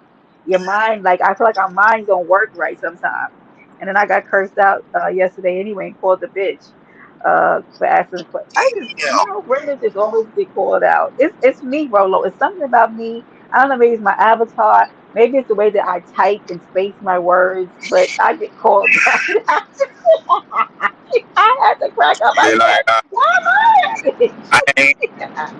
Your mind, like I feel like our minds don't work right sometimes. And then I got cursed out yesterday anyway and called the bitch for asking the question. I just, Brenda just always get called out. It's me, Rolo. It's something about me. I don't know, maybe it's my avatar. Maybe it's the way that I type and space my words, but I get called out. I had to crack up. I They like said, "Why am I ain't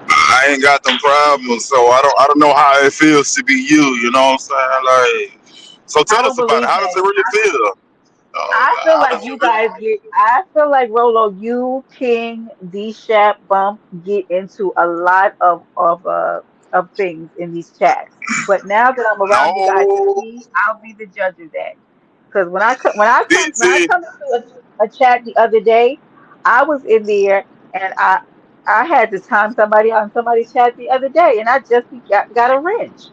I ain't got them problems, so I don't know how it feels to be you. You know what I'm saying? Like, so I tell don't us about it. believe How does that. it really feel? I feel How like does it you really? guys get. I feel like Rolo, you, King, D. Shap, Bump get into a lot of things in these chats. But now that I'm around you guys to No, see, I'll be the judge of that. Because when I see, come into a chat the other day, I was in there and I had to time somebody on somebody's chat the other day, and I just got a wrench.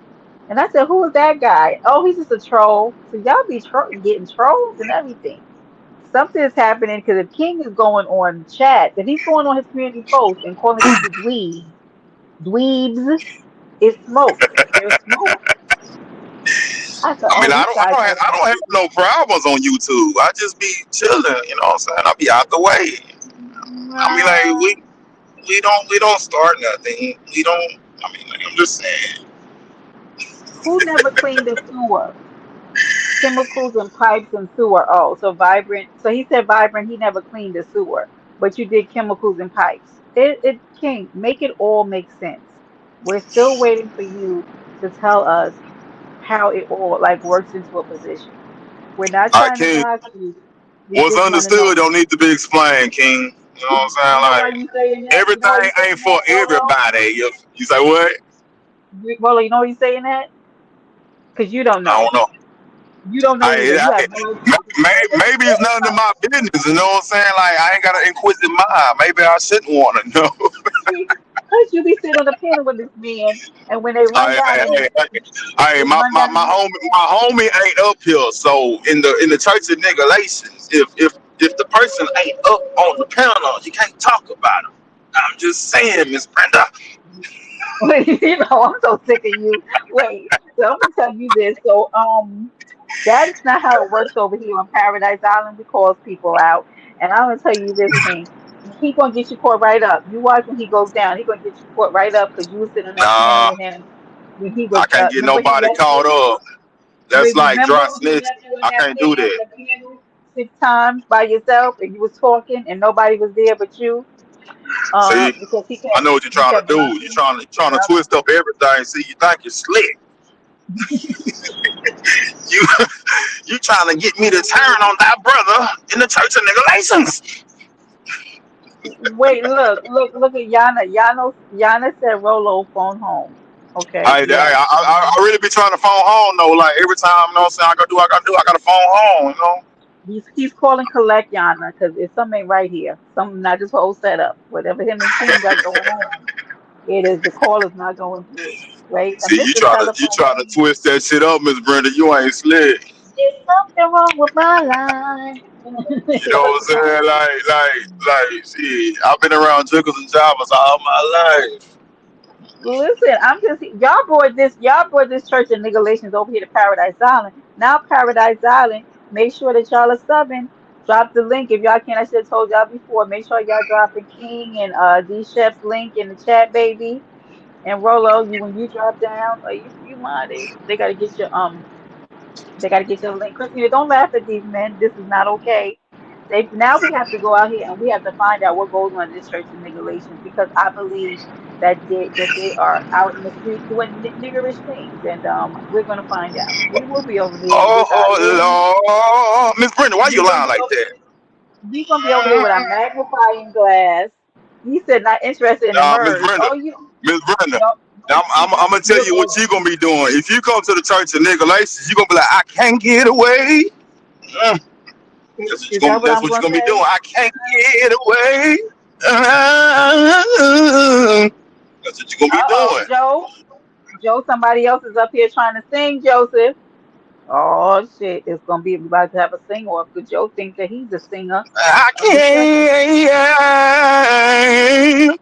And I said, "Who is that guy?" Oh, he's just a troll. So y'all be getting trolls and everything. Something's happening because if King is going on chat, if he's going on his community post and calling people dweebs, it's smoke. There's smoke. I said, I oh, mean, this guy's so I don't have funny. no problems on YouTube. I just be chilling, you know what I'm saying? I be out the way. I mean, like Nah. we don't start nothing. We don't. I mean, like, I'm just saying. Who never cleaned the sewer? Chemicals and pipes and sewer. Oh, so Vibrant. So he said Vibrant, he never cleaned the sewer, but you did chemicals and pipes. It King, make it all make sense. We're still waiting for you to tell us how it all like works into a position. We're not I trying to can't. dox you. We What's just want to know. understood don't need to be explained, King. You know what I'm You know why saying? you Like saying that? You know why everything you saying ain't for that, Rolo? everybody. You say what? Rolo, you know why you saying that? Because you don't I know. don't know. You don't know either. You have no idea. Maybe it's none of my business. You know what I'm saying? Like I ain't got an inquisitive mind. Maybe I shouldn't want to know. Because you be sitting on the panel with this man, and when they run I, down I, the history, they run down the history. my homie ain't up here. So in the church of Nicolations, if the person ain't up on the panel, you can't talk about him. I'm just saying, Miss Brenda. You know, I'm so sick of you. Wait, so I'm gonna tell you this. So, that is not how it works over here on Paradise Island. We calls people out, and I'm gonna tell you this, King. He gonna get you caught right up. You watch when he goes down. He gonna get you caught right up because you was sitting on that panel Nah, with him when he was. I can't get Remember he nobody left caught you. up. That's Wait, like remember dry he snitch. left you in I that can't do that. the panel 6 times by yourself, and you was talking, and nobody was there but you. See, Because I know what you're he trying to kept do. bluffing. Trying to Yep. twist up everything. See, you think you're slick. You you trying to get me to turn on that brother in the church of Nicolations. Wait, look at Yana. Yana said Rolo phone home. Okay, yeah. I really be trying to phone home though. Like every time, you know what I'm saying, I got to phone home, you know. He's calling collect Yana because it's something right here. Something not this whole setup. Whatever him and King got going on, it is the call is not going through. Right? I See, missed the you telephone try to ring. twist that shit up, Miss Brenda. You ain't slick. There's something wrong with my life. You know what I'm saying? See, I've been around Jiggles and Javas all my life. Listen, I'm just y'all brought this church and nigga over here to Paradise Island. Now Paradise Island, make sure that y'all are subbing. Drop the link if y'all can. I should have told y'all before. Make sure y'all dropping King and D Chef's link in the chat, baby. And Rolo, you when you drop down, you mind it. They got to get your link. Christina, don't laugh at these men. This is not okay. Now we have to go out here and we have to find out what goes on in this church in Galatians because I believe that they are out in the street doing niggerish things, and we're gonna find out. We will be over there with our little. Oh Lord, Miss Brenda, why you We're gonna lying be like over. that? We're gonna be over there with our magnifying glass. He said not interested in the Miss merge. Brenda, Oh, you Miss Brenda. no, I'm gonna tell you're you what going. you gonna be doing. If you come to the church of Nicolations, you gonna be like, I can't get away. Mm, Is that what that's I'm what you gonna gonna be doing. say? I can't get away. Uh, that's what you gonna be Oh, doing. Joe, somebody else is up here trying to sing, Joseph. Oh shit, it's gonna be we about to have a sing off because Joe thinks that he's a singer I of the church.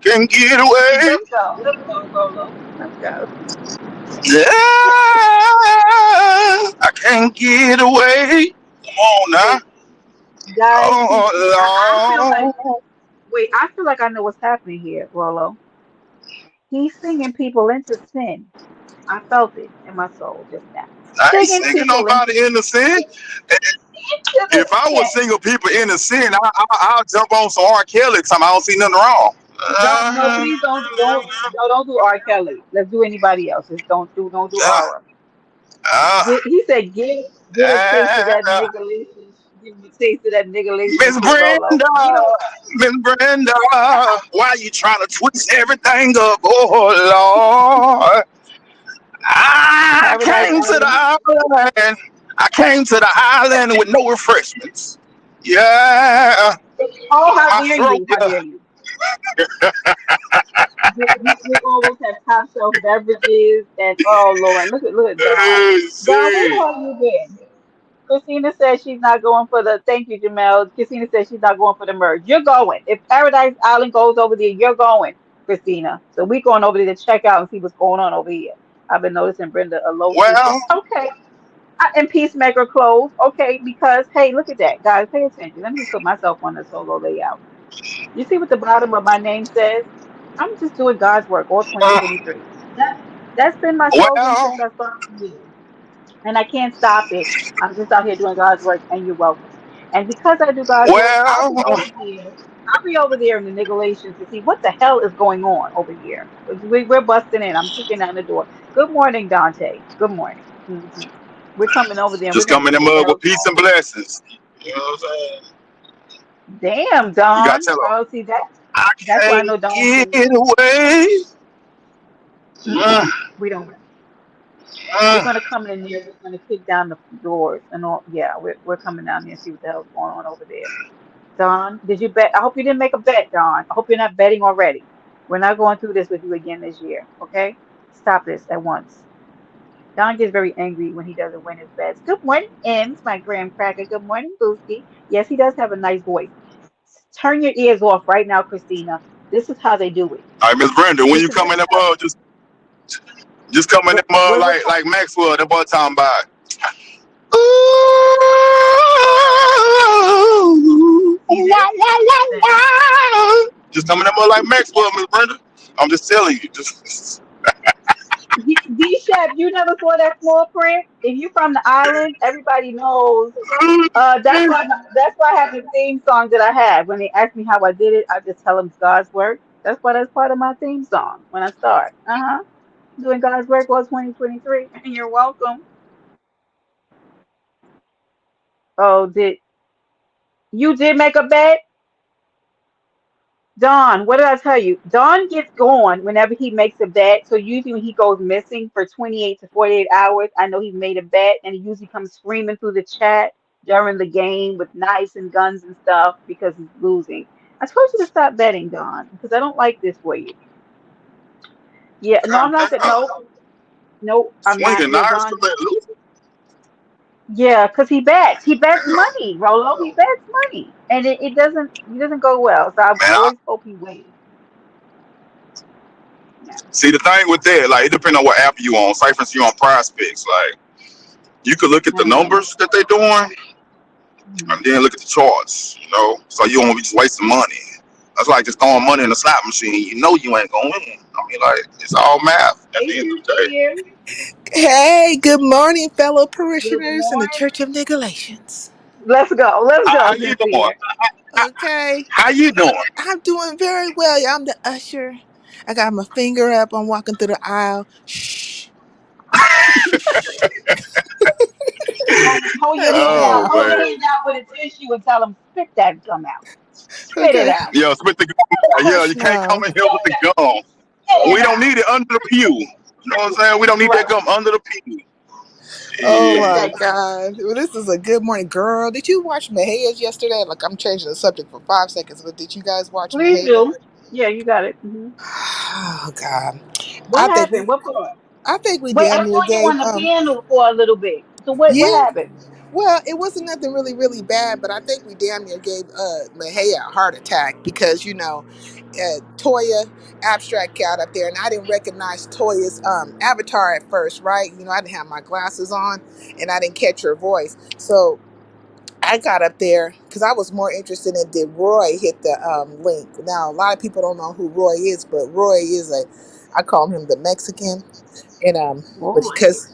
can't get away. Let's go, Rolo. Let's go. Yeah, I can't get away. Come on now. Wait, guys, I feel like Oh, Lord. I feel like I know what's happening here, Rolo. He's singing people into sin. I felt it in my soul just now. I ain't Singing singing people nobody in the sin. into the If I was sin. single people in the sin, I'll jump on some R. Kelly time. I don't see nothing wrong. No, please don't do R. Kelly. Let's do anybody else. Just don't do Uh, Aura. uh, He said get a taste of that uh, niggalation. Give him a taste of that niggalation Miss shit, Rolo. Brenda, You know Miss Brenda, why you trying to twist everything up? Oh Lord, I Paradise came to the Island. island. I came to the island with no refreshments. Yeah, Oh, how my dare throat. you? How dare you? We always have top shelf beverages and oh Lord, look at Don. Don, where the Shit. hell you been? Christina says she's not going for the. Thank you, Jamel. Christina says she's not going for the merge. You're going. If Paradise Island goes over there, you're going, Christina. So we going over there to check out and see what's going on over here. I've been noticing Brenda a low key. Well, Okay. And Peacemaker clothes. Okay, because hey, look at that, guys. Pay attention. Let me just put myself on the solo layout. You see what the bottom of my name says? I'm just doing God's work all uh, 2023. That that's been my slogan well, since I started the year, and I can't stop it. I'm just out here doing God's work, and you're welcome. And because I do God's work, I'll well. be over there. I'll be over there in the nigalations to see what the hell is going on over here. We're busting in. I'm kicking down the door. Good morning, Dante. Good morning. We're coming over there and we're Just gonna come in see the what the mug with hell's peace and going blessings. You know what I'm saying? on. Damn, You gotta Don. tell them, Oh, see that? I That's why I know can't Don says, get away. Uh, mm-mm, we don't. We're uh. gonna come in there. We're gonna kick down the doors and all. Yeah, we're coming down there and see what the hell's going on over there. Don, did you bet? I hope you didn't make a bet, Don. I hope you're not betting already. We're not going through this with you again this year. Okay? Stop this at once. Don gets very angry when he doesn't win his bets. Good morning, Ems, my graham cracker. Good morning, Booski. Yes, he does have a nice voice. Turn your ears off right now, Christina. This is how they do it. All right, Miss Brenda, when This you is come in the mug, just come in the mug we're like coming. Maxwell. That boy talking about. Ooh, See wow, this? wow, wow, Listen. wow. Just come in the mug like Maxwell, Miss Brenda. I'm just telling you. Just D-Chef, you never saw that small print? If you from the island, everybody knows. That's why I have the theme song that I have. When they ask me how I did it, I just tell them it's God's work. That's why that's part of my theme song when I start. Doing God's work all 2023. You're welcome. Oh, did make a bet? Don, what did I tell you? Don gets gone whenever he makes a bet. So usually when he goes missing for 28 to 48 hours, I know he's made a bet and he usually comes screaming through the chat during the game with knives and guns and stuff because he's losing. I told you to stop betting, Don, because I don't like this for you. Yeah, no, I'm God not that. damn. No, no, I'm not. Swinging Yeah, knives Don. to let loose. Yeah, because he bets. He bets Damn. money, Rolo. He bets money, and it doesn't go well. So I Man, always hope he wins. Yeah. see the thing with that, like it depends on what app you on. Say for instance, you on Prize Picks, like you could look at the Mm-hmm. numbers that they're doing and then look at the charts, you know. So you don't be just wasting money. That's like just throwing money in a slot machine. You know you ain't gonna win. I mean, like it's all math at Hey, the end of you, the day. you. Hey, good morning, fellow Good parishioners in the morning. Church of Nicolations. Let's go. Let's How go, you doing? sincere. Okay, How you doing? I'm doing very well. Yeah, I'm the usher. I got my finger up. I'm walking through the aisle. Shh. Hold your hand Okay, out. Oh Hold man, your hand out with a tissue and tell them spit that gum out. Spit it okay. out. yeah, spit the gum. Yeah, Hush you can't come now. in here with the gum. Spit We it don't out. need it under the pew. You know what I'm saying? We don't need that Right. gum under the pew. Oh Spit Yeah. my that gum. God. Well, this is a good morning, girl. Did you watch Mahia's yesterday? Like, I'm changing the subject for 5 seconds, but did you guys watch Please Mahia? do. Yeah, you got it. Oh God. What I think happened? we What part? I think we Wait, I damn near saw you gave on the panel for a little bit. So what yeah. happened? Well, it wasn't nothing really, really bad, but I think we damn near gave Mahaya a heart attack because Toya Abstract got up there, and I didn't recognize Toya's avatar at first, right? I didn't have my glasses on, and I didn't catch her voice, so I got up there because I was more interested in did Roy hit the link. Now a lot of people don't know who Roy is, but Roy is I call him the Mexican, and but Boy. because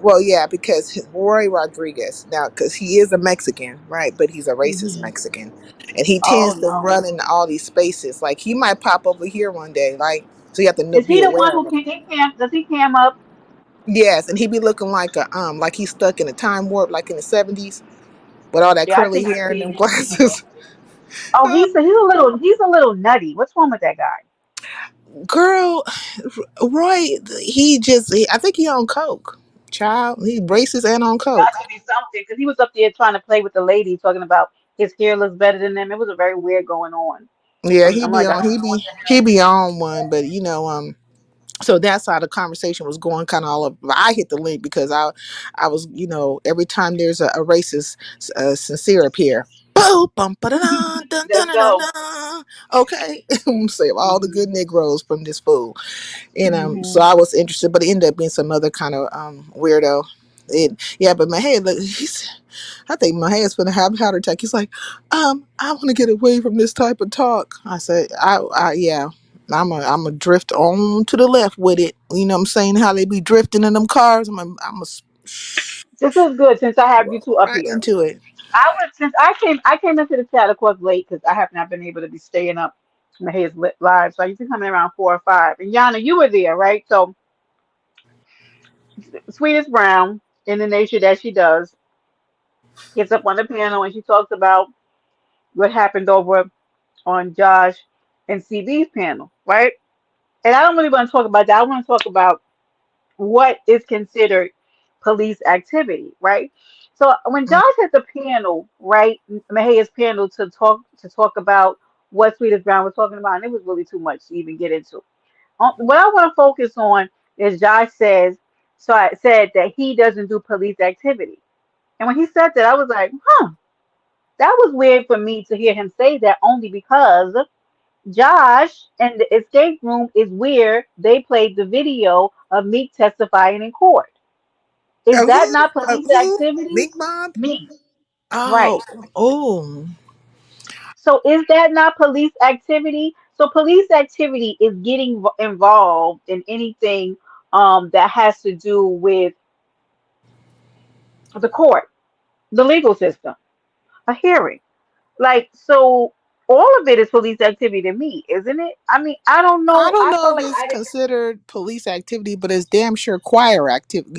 well, yeah, because Roy Rodriguez, now, because he is a Mexican, right? But he's a racist Hmm. Mexican. And he Oh tends to no. run into all these spaces. Like, he might pop over here one day, like, so you have to Is be he the one aware of who him. can he cam does he cam up? Yes, and he be looking like he's stuck in a time warp, like in the 70s, with all that Yeah, I curly think I hair and them seen him. glasses. Oh, he's a little nutty. What's wrong with that guy? Girl, Roy, I think he on coke. Child, he racist and on Got coke. to be something because he was up there trying to play with the lady, talking about his hair looks better than them. It was a very weird going on. Yeah, I'm like, I don't know what the he hell. be on one, but So that's how the conversation was going, kind of all up. I hit the link because I was, every time there's a racist sincere appear, boom, bum, ba-da-da, dun, dun, Let's dun, dun, go. dun. Okay, save all the good Hmm. Negroes from this fool. And so Hmm. I was interested, but it ended up being some other kind of weirdo. Yeah, but my head, look, I think my head's gonna have a heart attack. He's like, I want to get away from this type of talk. I said, yeah. I'm a drift on to the left with it. You know what I'm saying? How they be drifting in them cars. I'm a This is good since I have you two up right here. into it. I would since I came into the chat of course late because I have not been able to be staying up my head's lit live. So I used to come in around 4 or 5. And Yana, you were there, right? So Sweetest Brown in the nature that she does gets up on the panel and she talks about what happened over on Josh and CB's panel, right? And I don't really want to talk about that. I want to talk about what is considered police activity, right? So when Mm. Josh had the panel, right, Mahaya's panel to talk about what Sweetest Brown was talking about, and it was really too much to even get into. What I want to focus on is Josh says, so I said that he doesn't do police activity, and when he said that, I was like, huh, that was weird for me to hear him say that, only because Josh and the escape room is where they played the video of Meek testifying in court. Is Of that who? not Of police who? activity? Mink Mob? Meek, right. Oh, oh. So is that not police activity? So police activity is getting involved in anything that has to do with the court, the legal system, a hearing. Like, so all of it is police activity to me, isn't it? I mean, I don't I know. don't I know felt if like it's I didn't. considered police activity, but it's damn sure choir activity.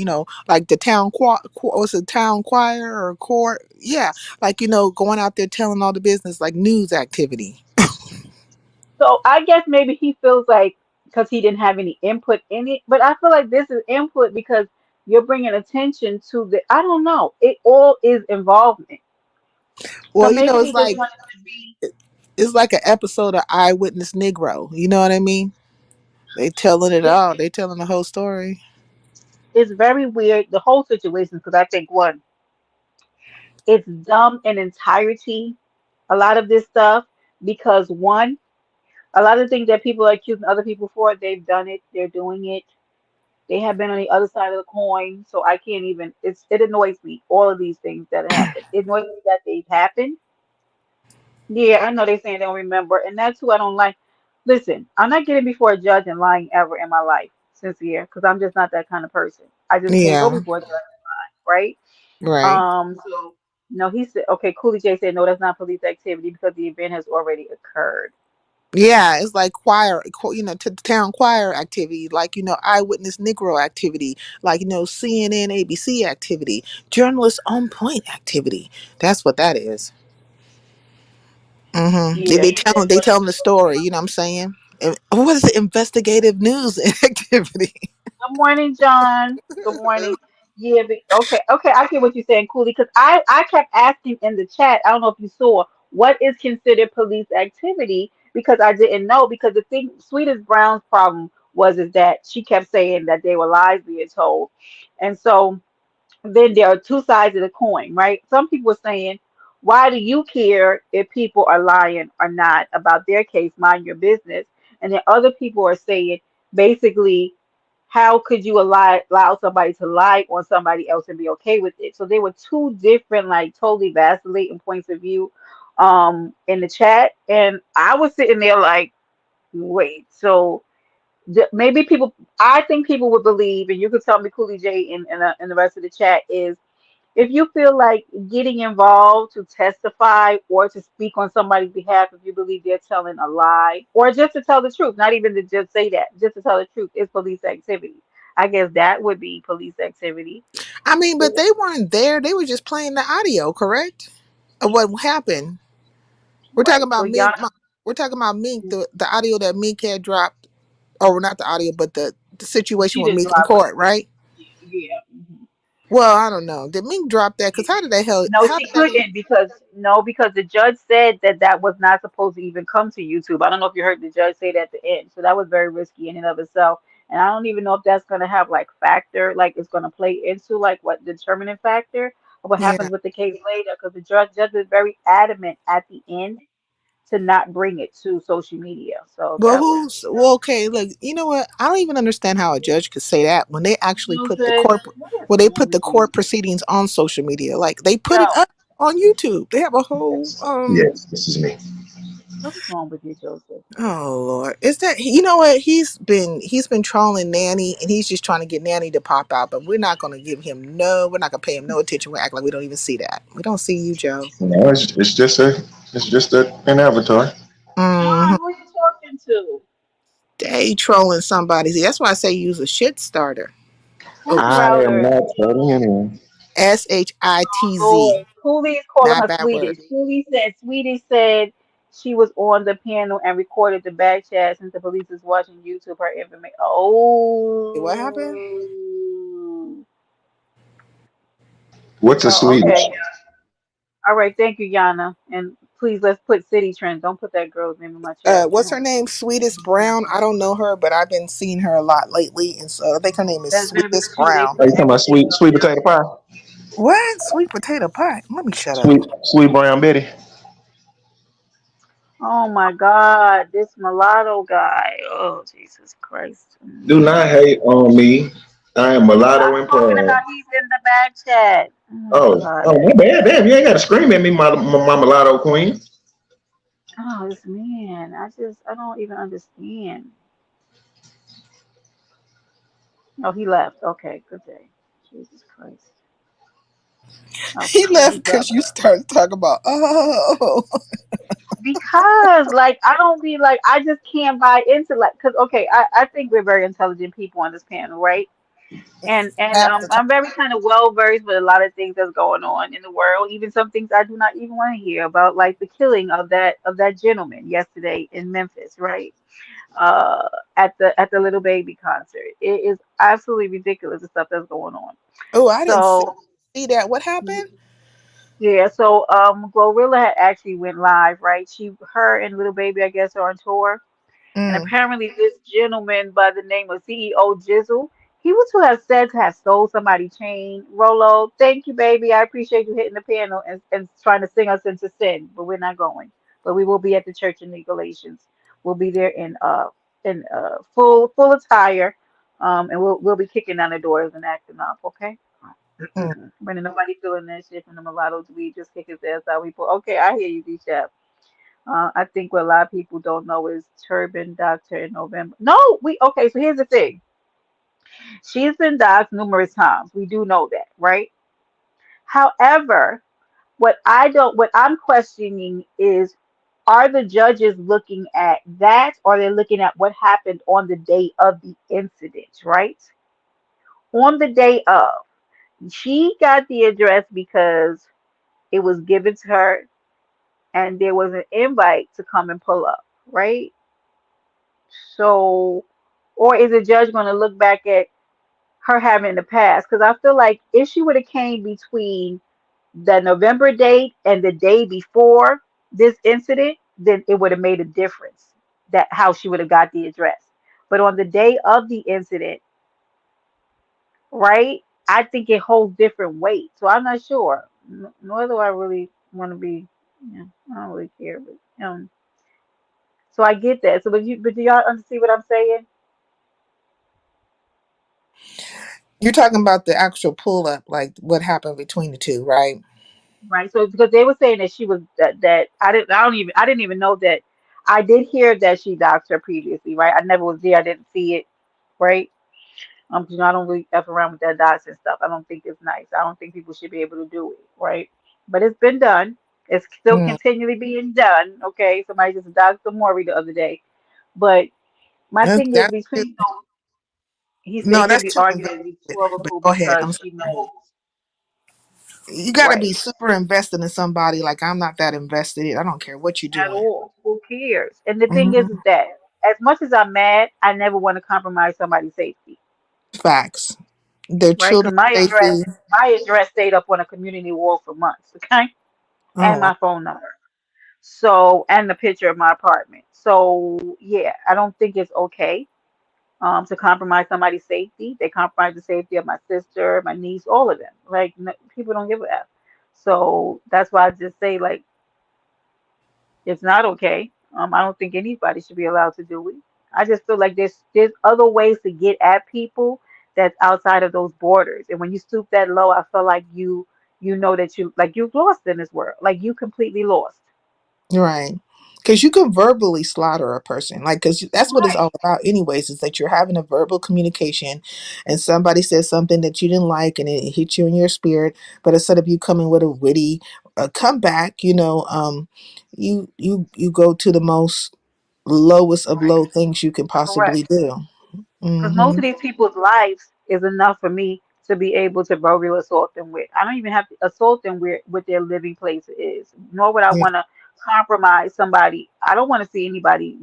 Like the town choir, was it town choir or court? Yeah, like going out there telling all the business, like news activity. So I guess maybe he feels like because he didn't have any input in it, but I feel like this is input because you're bringing attention to the. I don't know. It all is involvement. So Well, maybe it's he just like wanted to be. it's like an episode of Eyewitness Negro. You know what I mean? They telling it It, all. They telling the whole story. it's very weird the whole situation because I think one, it's dumb in entirety. A lot of this stuff because one, a lot of things that people are accusing other people for, they've done it. They're doing it. They have been on the other side of the coin, so I can't even. It annoys me. All of these things that happen. It annoys me that they've happened. Yeah, I know they saying they don't remember, and that's who I don't like. Listen, I'm not getting before a judge and lying ever in my life, sincere, because I'm just not that kind of person. I just can't go Yeah, before a judge, right? right. So no, he said, okay, Cooley J said no, that's not police activity because the event has already occurred. Yeah, it's like choir, to the town choir activity, like eyewitness Negro activity, like CNN, ABC activity, journalist on point activity. That's what that is. Mm-hmm. They, Yeah, they he said tell they tell them the story. You know what I'm saying? And what is it? Investigative news activity. good morning, John. Good morning. Yeah, okay, okay. I get what you're saying, Cooley. Because I kept asking in the chat. I don't know if you saw what is considered police activity because I didn't know. Because the thing, Sweetest Brown's problem was is that she kept saying that they were lies being told, and so then there are two sides of the coin, right? Some people are saying, why do you care if people are lying or not about their case? Mind your business. And then other people are saying, basically, how could you allow somebody to lie on somebody else and be okay with it? So there were two different, like totally vacillating points of view in the chat. And I was sitting there like, wait, so maybe people, I think people would believe, and you could tell me Cooley J and the rest of the chat is if you feel like getting involved to testify or to speak on somebody's behalf, if you believe they're telling a lie, or just to tell the truth, not even to just say that, just to tell the truth, is police activity. I guess that would be police activity. I mean, but they weren't there. They were just playing the audio, correct? Of what happened. We're talking Right. So about y'all, Mink. We're talking about Mink. The audio that Mink had dropped. Oh, not the audio, but the situation she with didn't Meek in drop it. court, right? Yeah. Mhm. Well, I don't know. Did Mink drop that? Because Yeah. how did they hell? No, How she did that? couldn't because no, because the judge said that that was not supposed to even come to YouTube. I don't know if you heard the judge say that at the end. So that was very risky in and of itself And I don't even know if that's gonna have like factor, like it's gonna play into like what determining factor of what Yeah. happens with the case later, because the judge is very adamant at the end to not bring it to social media. So Well, that was who's well? Okay, look. You know what? I don't even understand how a judge could say that when they actually put the Joseph. court, What is well, they wrong put the with you? court proceedings on social media. Like they put it Yo, up on YouTube. They have a whole Yes, yes, this is me. what is wrong with you, Joseph? Oh Lord, is that you know what he's been trolling Nanny and he's just trying to get Nanny to pop out, but we're not going to give him no, we're not going to pay him no attention. We act like we don't even see that. We don't see you, Joe. No, it's just an avatar. Hmm. John, who are you talking to? They trolling somebody. See, that's why I say use a shit starter. Who's Oh, I am router? not telling anyone. SHITZ, Lord, Cooley's calling not her bad word. Swedish. Swedish said she was on the panel and recorded the back chat since the police is watching YouTube. Her information. What happened? Oh, What's a oh, Swedish? okay. All right, thank you, Yana. And please let's put City Trend. Don't put that girl's name in my chat. What's her name? Sweetest Brown. I don't know her, but I've been seeing her a lot lately, and so I think her name is That's very Sweetest true. They Brown. Are put you talking about everything sweet up sweet there. potato pie? What? Sweet potato pie? Let me shut up. Sweet brown Betty. Oh my God, this mulatto guy. Oh Jesus Christ. Do not hate on me. I am mulatto I'm and talking proud. about he's in the back chat. Oh my Oh, God. oh, my bad. Damn, you ain't got to scream at me, my mulatto queen. Oh, this man. I don't even understand. Oh, he left. Okay, good day. Jesus Christ. He Okay, left he got because you started talking about because like I don't be like I just can't buy into like because okay I think we're very intelligent people on this panel, right? And half the time. I'm very kind of well versed with a lot of things that's going on in the world, even some things I do not even want to hear about, like the killing of that gentleman yesterday in Memphis, right? Uh, at the Little Baby concert. It is absolutely ridiculous the stuff that's going on. Oh, I didn't So see that. What happened? yeah, so Glorilla had actually went live, right? Her and Little Baby, I guess, are on tour. And Mm. apparently, this gentleman by the name of CEO Jizzle, he was who have said to have stole somebody's chain. Rolo, thank you, baby. I appreciate you hitting the piano and trying to sing us into sin, but we're not going. But we will be at the church in the Galatians. We'll be there in full attire, and we'll be kicking down the doors and acting up. Okay. Mm. When nobody feeling that shit from the mulattoes, we just kick his ass out. We put okay. I hear you, D. Chef. I think what a lot of people don't know is Turban Doctor in November. No, we okay. So here's the thing. She's been doxxed numerous times. We do know that, right? However, what I'm questioning is, are the judges looking at that, or they're looking at what happened on the day of the incident, right? On the day of, she got the address because it was given to her, and there was an invite to come and pull up, right? So, or is the judge going to look back at her having the past? Because I feel like if she would have came between the November date and the day before this incident, then it would have made a difference that how she would have got the address. But on the day of the incident, right? I think it holds different weight. So I'm not sure. Nor do I really want to be. I don't really care. But so I get that. So, but do y'all understand what I'm saying? You're talking about the actual pull up, like what happened between the two, right? Right. So because they were saying that she was that I didn't even know that. I did hear that she doxed her previously, right? I never was there. I didn't see it, right? I don't really f around with that doxing stuff. I don't think it's nice. I don't think people should be able to do it, right? But it's been done. It's still Mm. continually being done. Okay. Somebody just doxed the Maury the other day, but my thing is That's too, between those, he said no, he could that's be too arguing invested. it's But rhetorical go ahead. because I'm she sorry. knows, You got to right? be super invested in somebody. Like I'm not that invested. I don't care what you're At doing. all. Who cares? And the thing Hmm. is that as much as I'm mad, I never want to compromise somebody's safety, Facts. Their right? Because children's safety. my address stayed up on a community wall for months, okay, and Oh, wow. my phone number. So and the picture of my apartment. So yeah, I don't think it's okay. to compromise somebody's safety. They compromise the safety of my sister, my niece, all of them. Like people don't give a F. So that's why I just say like it's not okay. I don't think anybody should be allowed to do it. I just feel like there's other ways to get at people that's outside of those borders. And when you stoop that low, I feel like you know that you like you've lost in this world. Like you completely lost. Right. Because you can verbally slaughter a person. Like, because that's what it's Right. all about, anyways, is that you're having a verbal communication and somebody says something that you didn't like and it hit you in your spirit. But instead of you coming with a witty comeback, you go to the most lowest of Right. low things you can possibly Correct. do. Because most Hmm. of these people's lives is enough for me to be able to verbally assault them with. I don't even have to assault them with what their living place is, nor would I Yeah. want to compromise somebody. I don't want to see anybody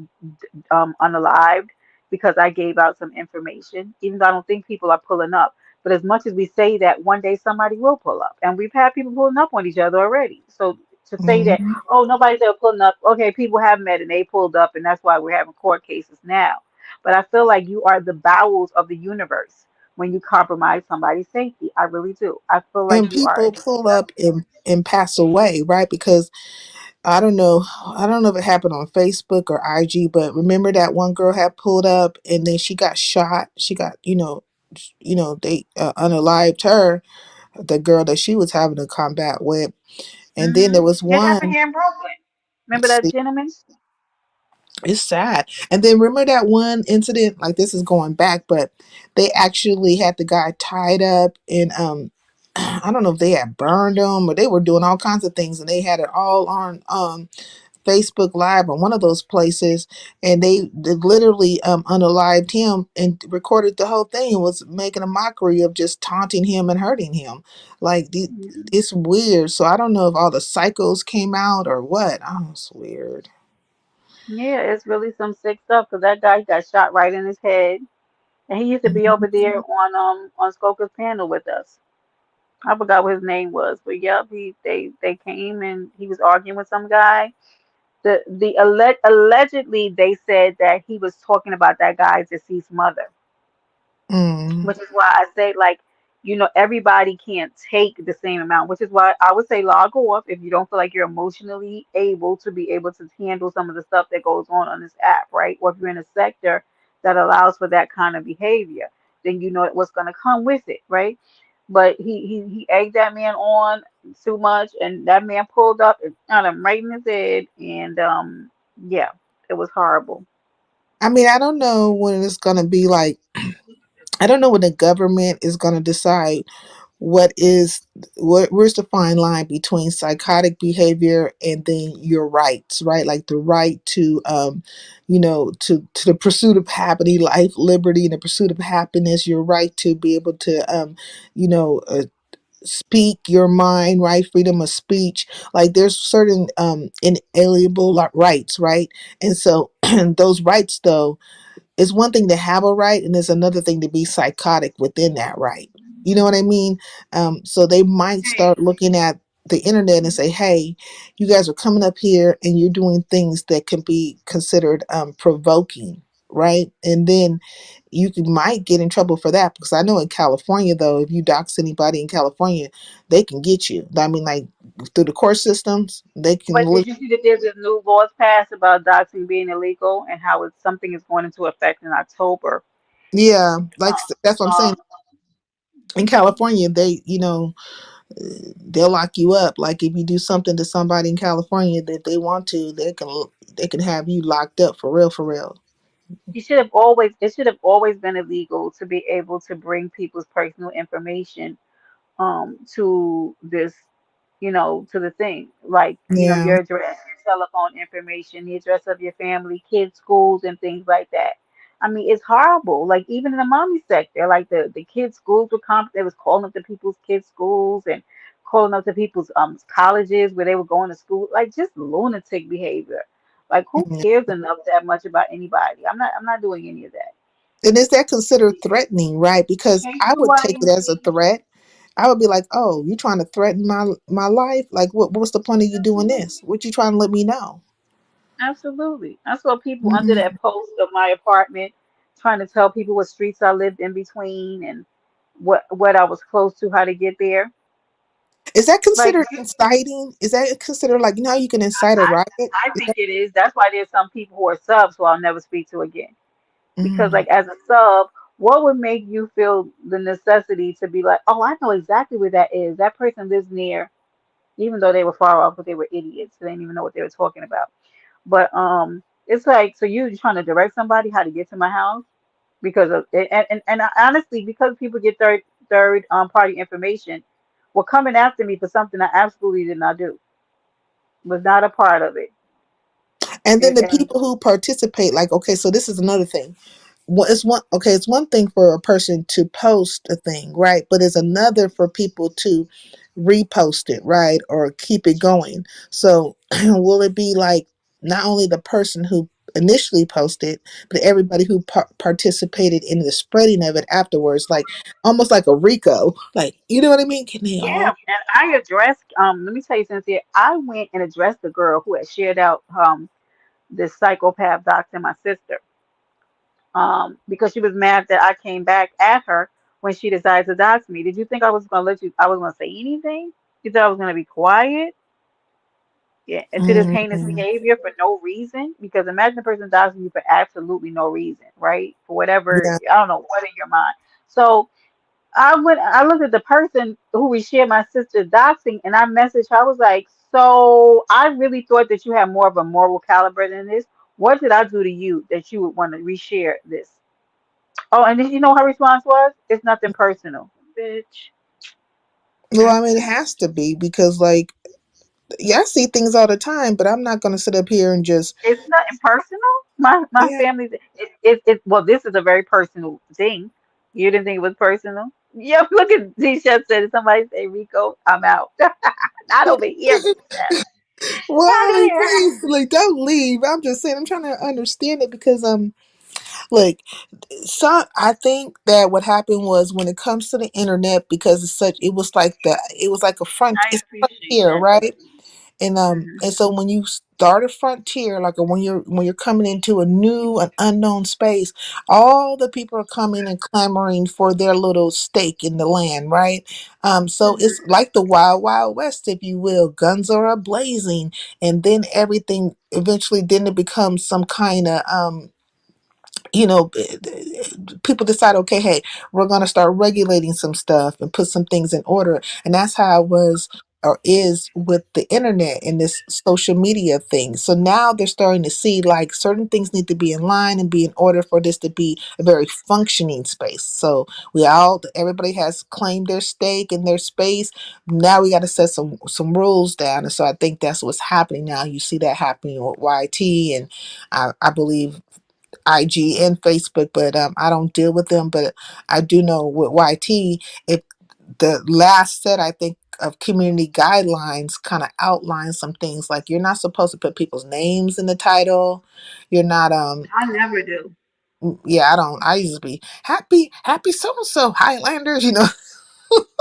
unalived because I gave out some information, even though I don't think people are pulling up. But as much as we say that, one day somebody will pull up, and we've had people pulling up on each other already. So to say that, Hmm. oh, nobody's ever pulling up, okay, people have met and they pulled up, and that's why we're having court cases now. But I feel like you are the bowels of the universe when you compromise somebody's safety. I really do. I feel like And you are. people pull up and pass away, right? Because I don't know if it happened on Facebook or IG, but remember that one girl had pulled up and then she got shot. She got, they unalived her, the girl that she was having a combat with. And then there was It happened one, here in Brooklyn. Remember that see, gentleman? it's sad. And then remember that one incident, like this is going back, but they actually had the guy tied up and, I don't know if they had burned him or they were doing all kinds of things and they had it all on, Facebook Live or one of those places, and they literally unalived him and recorded the whole thing and was making a mockery of just taunting him and hurting him. Like it's weird. So I don't know if all the psychos came out or what. Oh, it's weird. Yeah, it's really some sick stuff because that guy got shot right in his head, and he used to be over there on Skoka's panel with us. I forgot what his name was, but yep, they came and he was arguing with some guy. Allegedly they said that he was talking about that guy's deceased mother, Mm, which is why I say like everybody can't take the same amount, which is why I would say log off if you don't feel like you're emotionally able to be able to handle some of the stuff that goes on this app, right? Or if you're in a sector that allows for that kind of behavior, then you know what's going to come with it, right? But he egged that man on too much, and that man pulled up and got him right in his head, and yeah, it was horrible. I mean, I don't know when it's gonna be like. I don't know when the government is gonna decide what is where's the fine line between psychotic behavior and then your rights, right? Like the right to to the pursuit of happy life, liberty, and the pursuit of happiness, your right to be able to you know uh, speak your mind, right? Freedom of speech. Like there's certain inalienable rights, right? And so those rights though, it's one thing to have a right and it's another thing to be psychotic within that right. You know what I mean? So they might start looking at the internet and say, hey, you guys are coming up here and you're doing things that can be considered provoking, right? And then might get in trouble for that, because I know in California though, if you dox anybody in California, they can get you. I mean, like through the court systems, they can But did you see that there's a new laws passed about doxing being illegal and how it's something is going into effect in October? yeah, like Um, that's what I'm saying. um, In California, they'll lock you up. Like if you do something to somebody in California that they want to, they can have you locked up for real, for real. it should have always been illegal to be able to bring people's personal information to this, to the thing, like, Yeah. your address, your telephone information, the address of your family, kids, schools, and things like that. I mean, it's horrible. Like even in the mommy sector, like the kids' schools they was calling up to people's kids' schools and calling up to people's colleges where they were going to school, like just lunatic behavior. Like who Yeah. cares enough that much about anybody? I'm not doing any of that. And is that considered threatening, right? Because I would take it as a KYMC. threat. I would be like, "Oh, you trying to threaten my life? Like, what's the point of you doing this? What you trying to let me know?" Absolutely. I saw people under Hmm. that post of my apartment. trying to tell people what streets I lived in between and what I was close to, how to get there. Is that Like considered inciting? Is that considered like, you know how you can incite a riot? I Is think that it is. That's why there's some people who are subs who I'll never speak to again. Because mm, like as a sub, what would make you feel the necessity to be like, oh, I know exactly where that is. That person lives near, even though they were far off, but they were idiots. They didn't even know what they were talking about. But it's like, so you trying to direct somebody how to get to my house because of and honestly, because people get third party information, were coming after me for something I absolutely did not do, was not a part of it. and then the And people who participate, like, okay, so this is another thing. Well, it's one okay, it's one thing for a person to post a thing, right? But it's another for people to repost it, right? Or keep it going. So will it be like not only the person who initially posted, but everybody who participated in the spreading of it afterwards, like almost like a Rico, like, you know what I mean? Can they yeah, all? and I addressed let me tell you, Cynthia, I went and addressed the girl who had shared out this psychopath doxing my sister. Because she was mad that I came back at her when she decided to dox me. Did you think I was gonna let you I was gonna say anything? You thought I was gonna be quiet? Yeah, into this heinous Mm, behavior for no reason? Because imagine a person doxing you for absolutely no reason, right? For whatever, yeah. I don't know what in your mind. So I looked at the person who we shared my sister's doxing and I messaged her. I was like, so I really thought that you had more of a moral caliber than this. What did I do to you that you would want to reshare this? Oh, and then you know her response was, "It's nothing personal, bitch." Well, I mean, it has to be because, like, yeah, I see things all the time, but I'm not going to sit up here and just, It's nothing personal. My yeah. family. Well, this is a very personal thing. You didn't think it was personal? Yeah, look at T-shirt said somebody say Rico, I'm out. Not over here, Chef. Not Why? here. Please, like, don't leave. I'm just saying, I'm trying to understand it because, like, I think that what happened was when it comes to the internet, because it's such, it was like a I it's appreciate frontier, that. right? Hmm. And so when you start a frontier, like when you're coming into a new, an unknown space, all the people are coming and clamoring for their little stake in the land, right? So Hmm. it's like the wild wild west, if you will. Guns are a blazing, and then everything eventually, then it becomes some kind of you know, people decide, okay, hey, we're going to start regulating some stuff and put some things in order. And that's how it was or is with the internet and this social media thing. So now they're starting to see like certain things need to be in line and be in order for this to be a very functioning space. So everybody has claimed their stake in their space. Now we got to set some rules down. And so I think that's what's happening now. You see that happening with YT, and I believe IG and Facebook, but I don't deal with them. But I do know with YT, if the last set, I think, of community guidelines kind of outlines some things like you're not supposed to put people's names in the title. You're not I never do. yeah, I don't. I used to be happy so and so Highlanders, you know.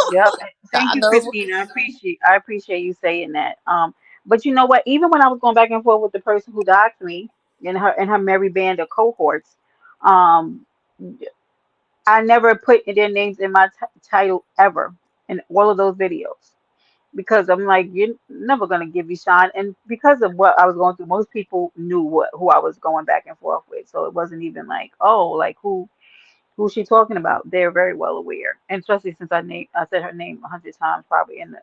Yep. And thank God you, knows. Christina. I appreciate you saying that. But you know what? Even when I was going back and forth with the person who doxed me and her merry band of cohorts, um, I never put their names in my title ever in all of those videos because I'm like, you're never gonna give you shine. And because of what I was going through, most people knew who I was going back and forth with, so it wasn't even like, oh, like who's she talking about? They're very well aware, and especially since I said her name 100 times probably in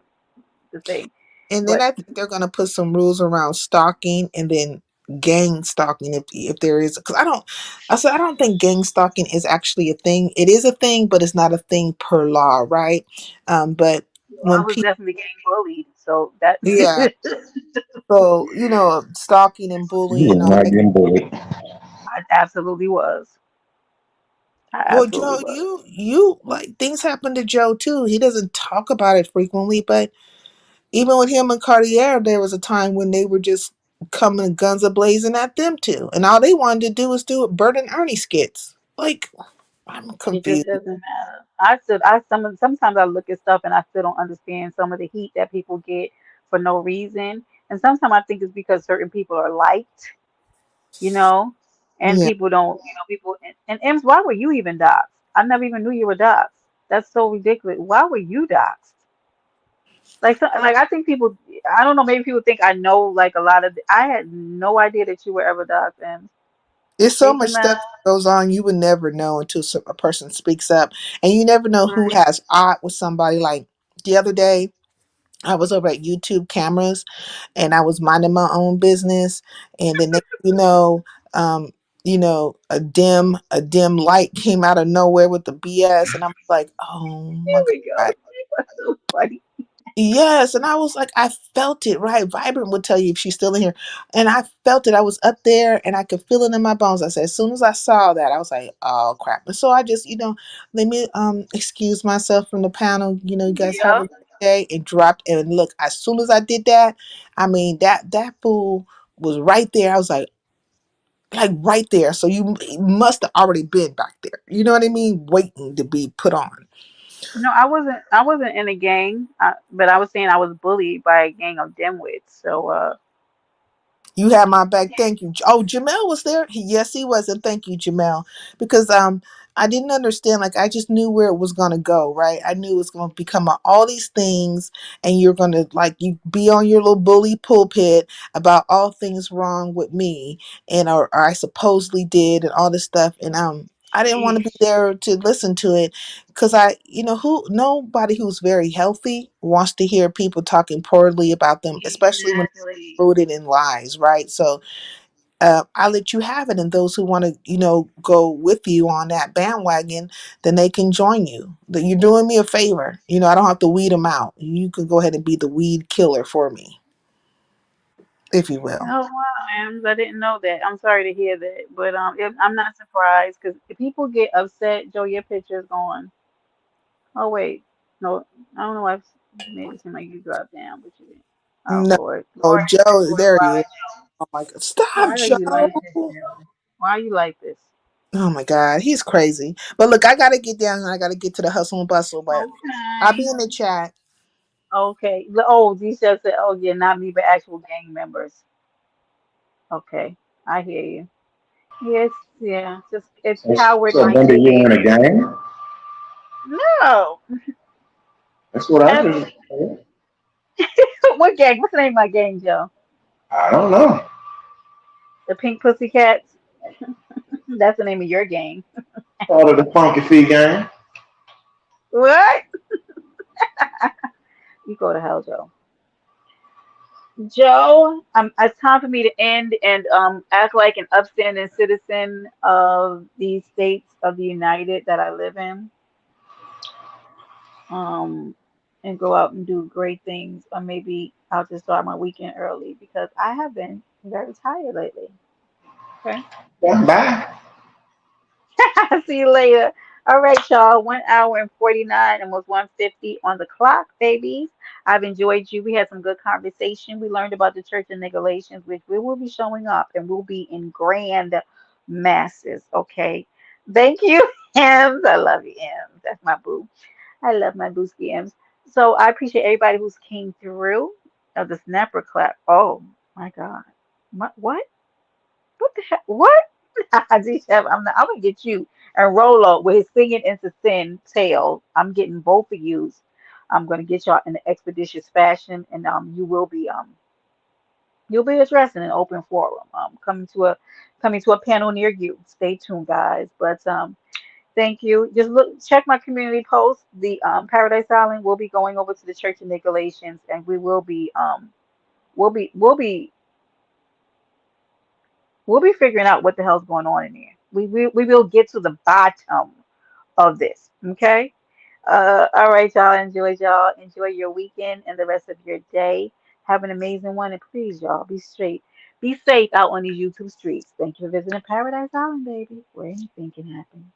the thing. And then But I think they're going to put some rules around stalking and then gang stalking if there is, because I don't think gang stalking is actually a thing. It is a thing, but it's not a thing per law, right? But I when was people, definitely getting bullied, so that yeah, so stalking and You bullying was and all not that. getting bullied. I absolutely was. I Well, absolutely Joe, was. you like things happen to Joe too. He doesn't talk about it frequently, but even with him and Cartier, there was a time when they were just coming guns a blazing at them too, and all they wanted to do was do Bert and Ernie skits. Like, I'm It just confused. doesn't matter. Sometimes I look at stuff and I still don't understand some of the heat that people get for no reason. And sometimes I think it's because certain people are liked, you know, and Yeah. people don't, people and Ems, why were you even doxxed? I never even knew you were doxxed. That's so ridiculous. Why were you doxxed? Like, like I think people, I don't know, maybe people think I know like a lot of. I had no idea that you were ever doxxed, Ems. There's so Hey, much Jamel. stuff that goes on you would never know until a person speaks up, and you never know who Right. has aught with somebody. Like the other day, I was over at YouTube Cameras, and I was minding my own business, and then next thing um, a dim light came out of nowhere with the BS, and I'm like, oh my Here we go. god. That's so funny. Yes, and I was like, I felt it, right? Vibrant would tell you if she's still in here. And I felt it. I was up there and I could feel it in my bones. I said, as soon as I saw that, I was like, oh crap. And so I just, let me excuse myself from the panel. You guys have a Yep. good day, and dropped. And look, as soon as I did that, I mean that fool was right there. I was like right there. So you must have already been back there. You know what I mean? Waiting to be put on. No, I wasn't. I wasn't in a gang, but I was saying I was bullied by a gang of dimwits. So, You had my back. Thank you. Oh, Jamel was there. Yes, he was, and thank you, Jamel, because I didn't understand. Like I just knew where it was gonna go. Right, I knew it was gonna become all these things, and you're gonna like you be on your little bully pulpit about all things wrong with me, and or I supposedly did, and all this stuff, and I didn't want to be jeez, there to listen to it because who nobody who's very healthy wants to hear people talking poorly about them, especially when exactly. rooted in lies, right? So I let you have it, and those who want to, go with you on that bandwagon, then they can join you. That you're doing me a favor. I don't have to weed them out. You can go ahead and be the weed killer for me, if you will. Oh wow, Ems, I didn't know that. I'm sorry to hear that, but I'm not surprised because if people get upset, Joe, your picture's gone. Oh wait, no, I don't know why it's made it seem like you dropped down, but you didn't. Oh No, Lord, oh Lord, Joe, Lord, there he is. why, Oh my God, stop, why are you like this, Joe. Joe? Why are you like this? Oh my God, he's crazy. But look, I gotta get down and I gotta get to the hustle and bustle. But I'll be Okay. in the chat. Okay. Oh, these just said, oh yeah, not me, but actual gang members. Okay, I hear you. Yes, yeah, just it's coward So Linda, you in behavior. a gang? No, That's what I and just. what gang? What's the name of my gang, Joe? I don't know. The Pink Pussycats. That's the name of your gang. Part of the Funky Fee gang. What? You go to hell, Joe. Joe, it's time for me to end and act like an upstanding citizen of these states of the United that I live in. Um, and go out and do great things, or maybe I'll just start my weekend early because I have been very tired lately. Okay. Yeah, bye. See you later. All right, y'all. 1 hour and 49, almost 150 on the clock, babies. I've enjoyed you. We had some good conversation. We learned about the Church of Nicolaitans, which we will be showing up and we'll be in grand masses. Okay. Thank you, Ems. I love you, Ems. That's my boo. I love my booski M's. So I appreciate everybody who's came through of the snapper clap. Oh my God. What? What the heck? What? Chef, I'm gonna get you and Rolo with his singing into sin tail. I'm getting both of yous. I'm gonna get y'all in the expeditious fashion, and you'll be addressing an open forum. Coming to a panel near you. Stay tuned, guys. But thank you. Just look, check my community post. The Paradise Island will be going over to the Church of Nicolaitans, and we'll be we'll be we'll be figuring out what the hell's going on in here. We will get to the bottom of this. Okay. All right, y'all. Enjoy y'all. Enjoy your weekend and the rest of your day. Have an amazing one, and please, y'all, be straight. Be safe out on these YouTube streets. Thank you for visiting Paradise Island, baby, where anything can happen.